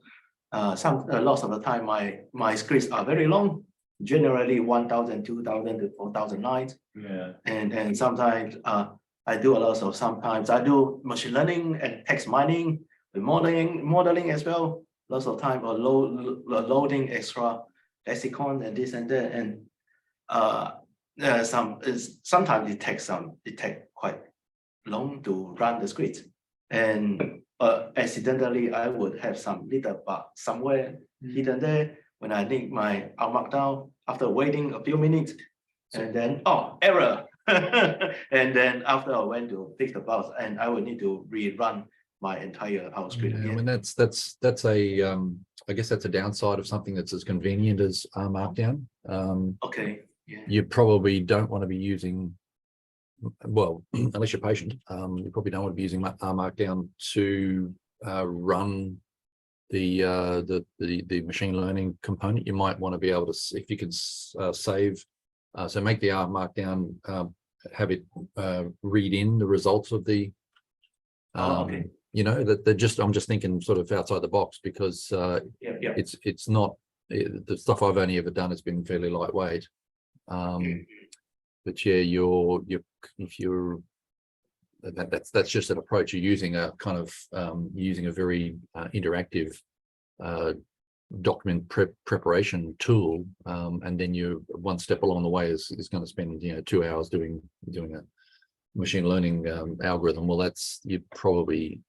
Lots of the time my scripts are very long, generally 1,000, 2,000 to 4,000 lines. Yeah. And sometimes I do a lot of, sometimes I do machine learning and text mining, the modeling as well. Lots of time or loading extra lexicon and this and that. And sometimes it takes quite long to run the script. And accidentally I would have some little bug somewhere hidden there when I need my markdown after waiting a few minutes, and then error. And then after I went to fix the bugs, and I would need to rerun my entire script again. I mean, that's a I guess that's a downside of something that's as convenient as Markdown. Okay. Yeah. You probably don't want to be using, well, unless you're patient, you probably don't want to be using Markdown to run the machine learning component. You might want to be able to, if you can save, so make the R Markdown, have it read in the results of the, okay. you know, that I'm just thinking sort of outside the box, because it's not, the stuff I've only ever done has been fairly lightweight. But yeah, if you're that's just an approach. You're using a kind of using a very interactive document preparation tool, and then you one step along the way is going to spend 2 hours doing a machine learning algorithm. Well, that's, you probably,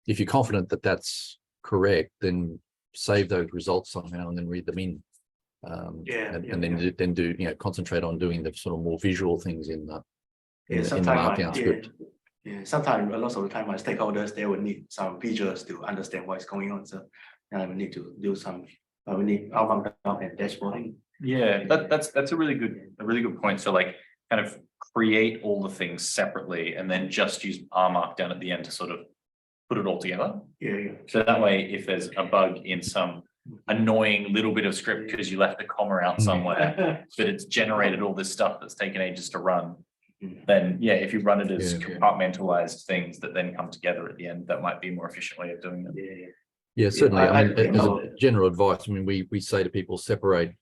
if you're confident that that's correct, then save those results somehow and then read them in. And then do concentrate on doing the sort of more visual things in the Markdown script. Yeah, sometimes a lot of the time my stakeholders, they will need some visuals to understand what's going on. So I will need to do some. We need outbound and dashboarding. Yeah, that's a really good point. So like kind of create all the things separately and then just use R Markdown at the end to sort of put it all together. Yeah. So that way, if there's a bug in some annoying little bit of script because you left a comma out somewhere, but it's generated all this stuff that's taken ages to run, then yeah, if you run it as compartmentalized things that then come together at the end, that might be a more efficient way of doing it. Yeah, certainly. I mean, as a general advice, I mean, we say to people, separate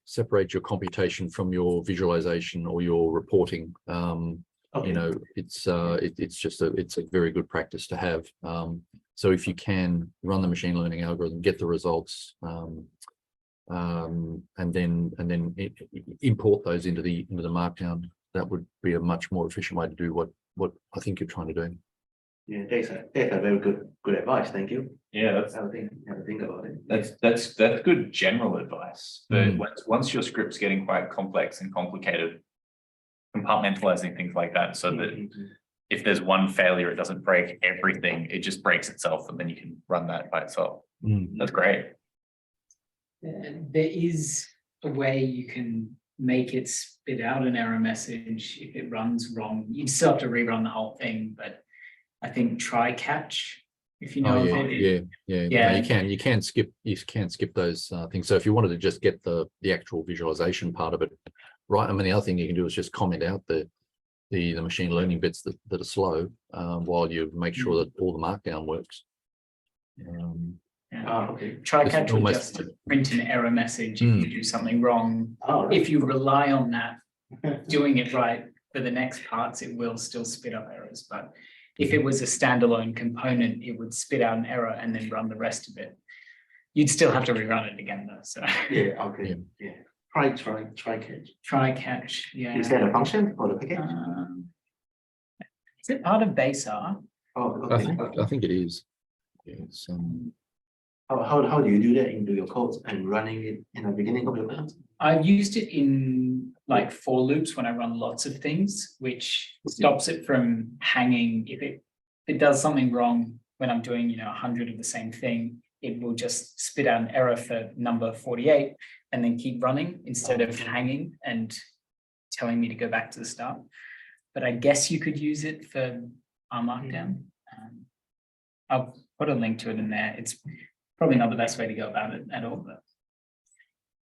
your computation from your visualization or your reporting. It's a very good practice to have. So if you can run the machine learning algorithm, get the results, and then import those into the Markdown, that would be a much more efficient way to do what I think you're trying to do. Yeah, that's a very good advice. Thank you. Yeah, that's have a think about it. That's good general advice. But once your script's getting quite complex and complicated, compartmentalizing things like that, so that if there's one failure, it doesn't break everything, it just breaks itself, and then you can run that by itself. That's great. There is a way you can make it spit out an error message if it runs wrong. You still have to rerun the whole thing, but I think try catch, if you know Oh, of yeah, it. yeah. No, you can skip those things. So if you wanted to just get the actual visualization part of it, right? I mean, the other thing you can do is just comment out the machine learning bits that are slow, while you make sure that all the markdown works. Okay. Try It's catch will almost- just print an error message if you do something wrong. Oh, If you rely on that doing it right for the next parts, it will still spit up errors. But if it was a standalone component, it would spit out an error and then run the rest of it. You'd still have to rerun it again though. So yeah, okay, yeah. Try catch. try catch, yeah. Is that a function for the package? Is it part of base R? Oh, I okay. think it is. Yeah, it's, How do you do that into your code and running it in the beginning of your code? I've used it in like for loops when I run lots of things, which stops it from hanging. If it does something wrong when I'm doing, 100 of the same thing, it will just spit out an error for number 48 and then keep running instead of hanging and telling me to go back to the start. But I guess you could use it for R Markdown. I'll put a link to it in there. It's probably not the best way to go about it at all, but.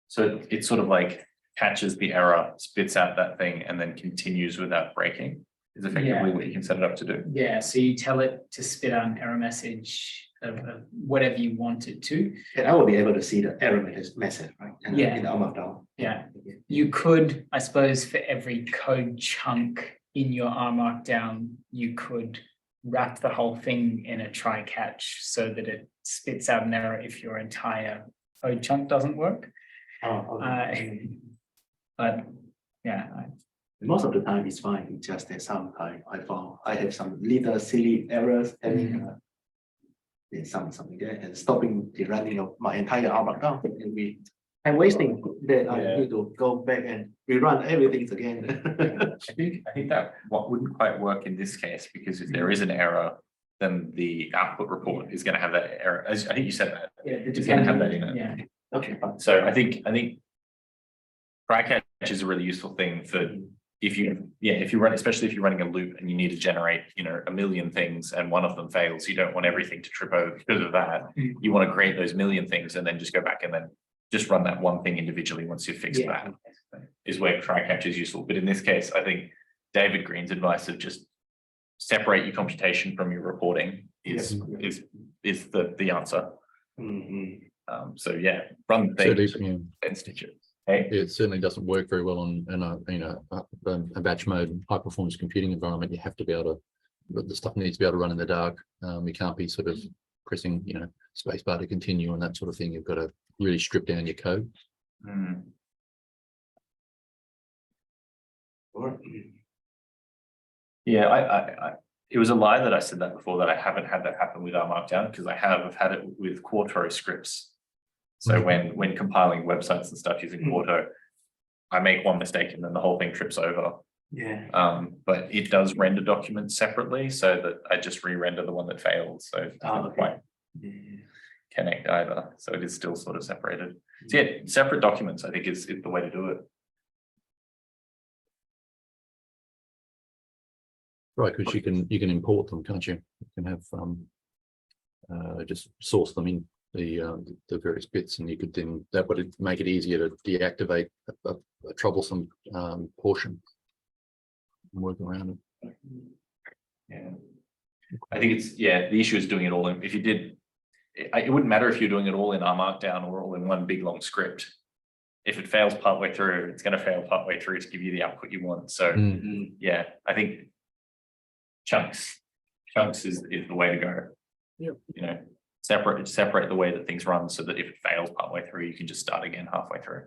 So it sort of like catches the error, spits out that thing, and then continues without breaking, is effectively what you can set it up to do. Yeah, so you tell it to spit out an error message of whatever you want it to. And I will be able to see the error message, right? And Yeah. in the R Markdown. Yeah. You could, I suppose, for every code chunk in your R Markdown, you could wrap the whole thing in a try catch so that it spits out an error if your entire code chunk doesn't work. Oh, okay. But yeah, Most of the time it's fine. It's just that sometimes I have some little silly errors having something there and stopping the running of my entire R Markdown. And I'm wasting that. I need to go back and rerun everything again. I think that what wouldn't quite work in this case, because if there is an error, then the output report is going to have that error. As I think you said that. yeah, It's going to have that in it. Yeah. Okay, fine. So I think try catch is a really useful thing for if you run, especially if you're running a loop and you need to generate, a million things and one of them fails, you don't want everything to trip over because of that. You want to create those million things and then just go back and then just run that one thing individually once you've fixed that, is where try catch is useful. But in this case, I think David Green's advice of just separate your computation from your reporting is the answer. So yeah, run the thing and stitch it. Hey? It certainly doesn't work very well on a batch mode high performance computing environment. You have to be able to, the stuff needs to be able to run in the dark. You can't be sort of pressing spacebar to continue and that sort of thing. You've got to really strip down your code. Yeah, I it was a lie that I said that before, that I haven't had that happen with R Markdown, because I have had it with Quarto scripts. So when compiling websites and stuff using Quarto, I make one mistake and then the whole thing trips over. But it does render documents separately so that I just re-render the one that failed. So it doesn't quite connect either. So it is still sort of separated. So yeah, separate documents, I think is the way to do it. Right, because you can import them, can't you? You can have just source them in the various bits, and you could then, that would make it easier to deactivate a troublesome portion and work around it. Yeah, I think the issue is doing it all in. If you did, it wouldn't matter if you're doing it all in R Markdown or all in one big long script. If it fails partway through, it's going to fail partway through to give you the output you want. So yeah, I think chunks is the way to go. Yep. Separate the way that things run so that if it fails partway through, you can just start again halfway through.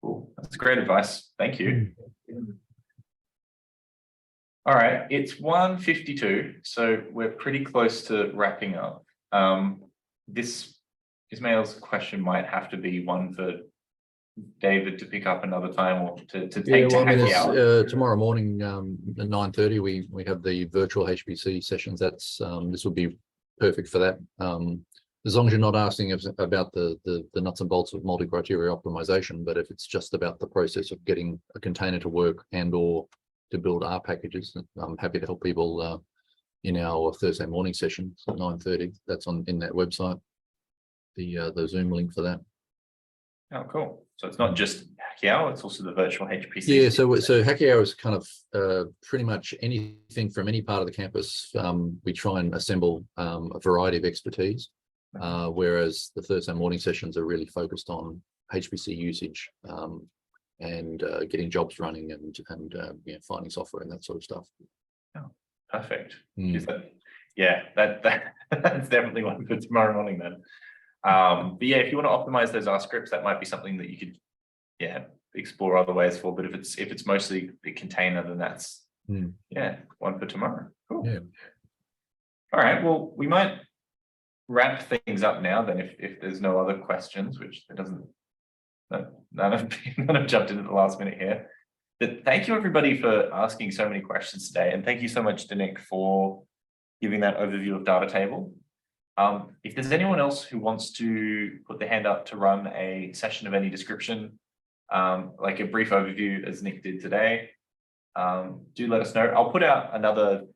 Cool. That's great advice. Thank you. All right, it's 1:52, so we're pretty close to wrapping up. This Ismail's question might have to be one for David to pick up another time, or to take to hack out. Tomorrow morning at 9:30 we have the virtual HPC sessions. That's this will be perfect for that. As long as you're not asking about the nuts and bolts of multi-criteria optimization, but if it's just about the process of getting a container to work and or to build R packages, I'm happy to help people in our Thursday morning sessions at 9:30. That's in that website, the Zoom link for that. Oh, cool. So it's not just Hacky Hour, it's also the virtual HPC. Yeah, so Hacky Hour is kind of pretty much anything from any part of the campus. We try and assemble a variety of expertise. Whereas the Thursday morning sessions are really focused on HPC usage and getting jobs running and you know, finding software and that sort of stuff. Oh, perfect. Yeah, that's definitely one for tomorrow morning then. But yeah, if you want to optimize those R scripts, that might be something that you could explore other ways for. But if it's mostly the container, then that's one for tomorrow. Cool. Yeah. All right. Well, we might wrap things up now then if there's no other questions, which there doesn't, none have jumped in at the last minute here. But thank you everybody for asking so many questions today, and thank you so much to Nick for giving that overview of data table. If there's anyone else who wants to put their hand up to run a session of any description, like a brief overview as Nick did today, do let us know. I'll put out another.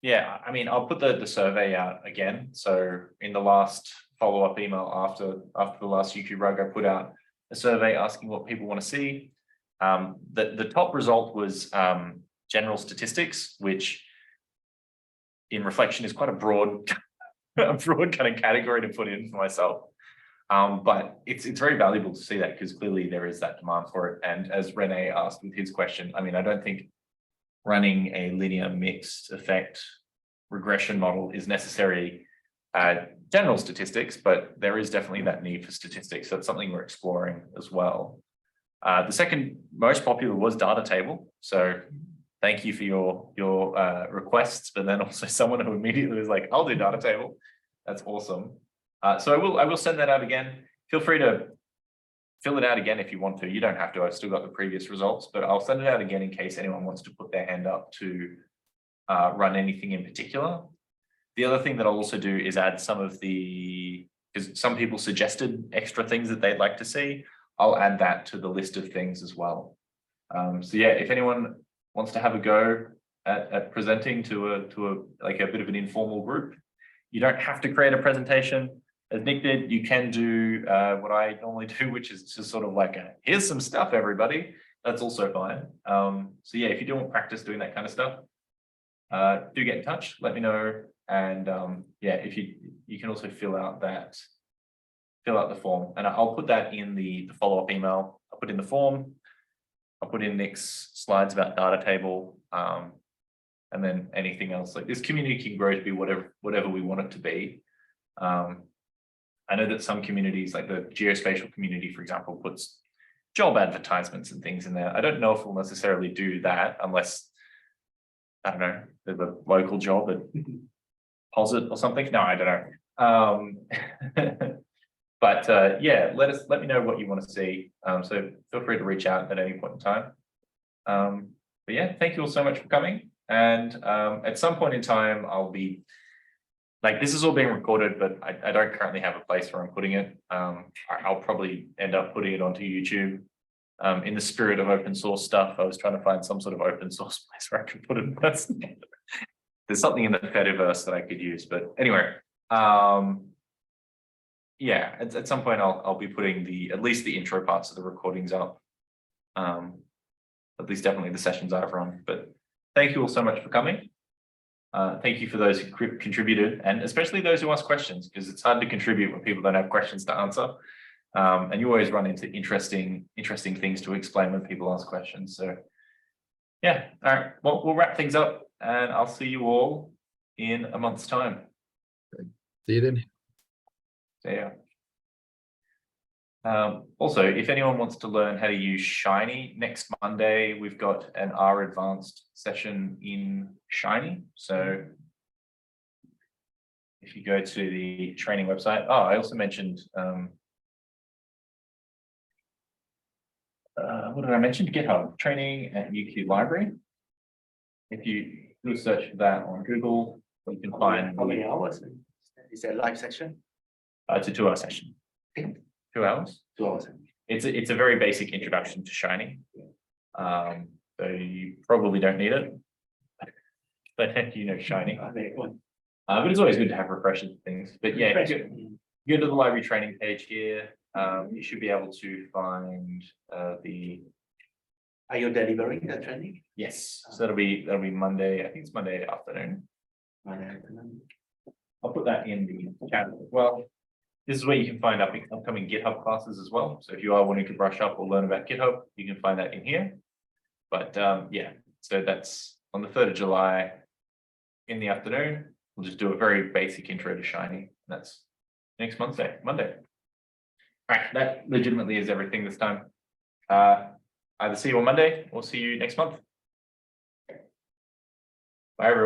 Yeah, I mean, I'll put the survey out again. So in the last follow-up email after the last UQRUG, I put out a survey asking what people want to see. The top result was general statistics, which in reflection is quite a broad kind of category to put in for myself. But it's very valuable to see that because clearly there is that demand for it. And as Rene asked with his question, I mean, I don't think running a linear mixed effect regression model is necessary general statistics, but there is definitely that need for statistics. So it's something we're exploring as well. The second most popular was data table. So thank you for your requests, but then also someone who immediately was like, I'll do data table. That's awesome. So I will send that out again. Feel free to fill it out again if you want to. You don't have to. I've still got the previous results, but I'll send it out again in case anyone wants to put their hand up to run anything in particular. The other thing that I'll also do is add some of because some people suggested extra things that they'd like to see. I'll add that to the list of things as well. So yeah, if anyone wants to have a go at presenting to a bit of an informal group, you don't have to create a presentation. As Nick did, you can do what I normally do, which is just sort of like here's some stuff, everybody. That's also fine. So yeah, if you do want practice doing that kind of stuff, do get in touch, let me know. And yeah, if you can also fill out the form, and I'll put that in the follow-up email. I'll put in the form, I'll put in Nick's slides about data table, and then anything else. Like this community can grow to be whatever we want it to be. I know that some communities, like the geospatial community, for example, puts job advertisements and things in there. I don't know if we'll necessarily do that unless, I don't know, there's a local job at Posit or something. No, I don't know. But yeah, let me know what you want to see. So feel free to reach out at any point in time. But yeah, thank you all so much for coming. And at some point in time, I'll be this is all being recorded, but I don't currently have a place where I'm putting it. I'll probably end up putting it onto YouTube. In the spirit of open source stuff, I was trying to find some sort of open source place where I could put it. There's something in the tidyverse that I could use, but anyway, yeah, at some point I'll be putting at least the intro parts of the recordings up. At least definitely the sessions I've run. But thank you all so much for coming. Thank you for those who contributed, and especially those who ask questions, because it's hard to contribute when people don't have questions to answer. And you always run into interesting things to explain when people ask questions. So yeah, all right, well, we'll wrap things up, and I'll see you all in a month's time. See you then. See ya. Also, if anyone wants to learn how to use Shiny, next Monday we've got an R advanced session in Shiny. So if you go to the training website, I also mentioned what did I mention? GitHub training at UQ Library. If you do a search for that on Google, you can find how many hours? Is it a live session? It's a 2-hour session. Okay. 2 hours. 2 hours. It's a very basic introduction to Shiny. So you probably don't need it. But you know Shiny. But it's always good to have refreshers and things. But yeah, go to the library training page here. You should be able to find the. Are you delivering the training? Yes, so that'll be Monday. I think it's Monday afternoon. I'll put that in the chat as well. This is where you can find upcoming GitHub classes as well. So if you are wanting to brush up or learn about GitHub, you can find that in here. But yeah, so that's on the 3rd of July in the afternoon. We'll just do a very basic intro to Shiny. That's next Monday. All right, that legitimately is everything this time. Either see you on Monday or see you next month. Bye, everyone.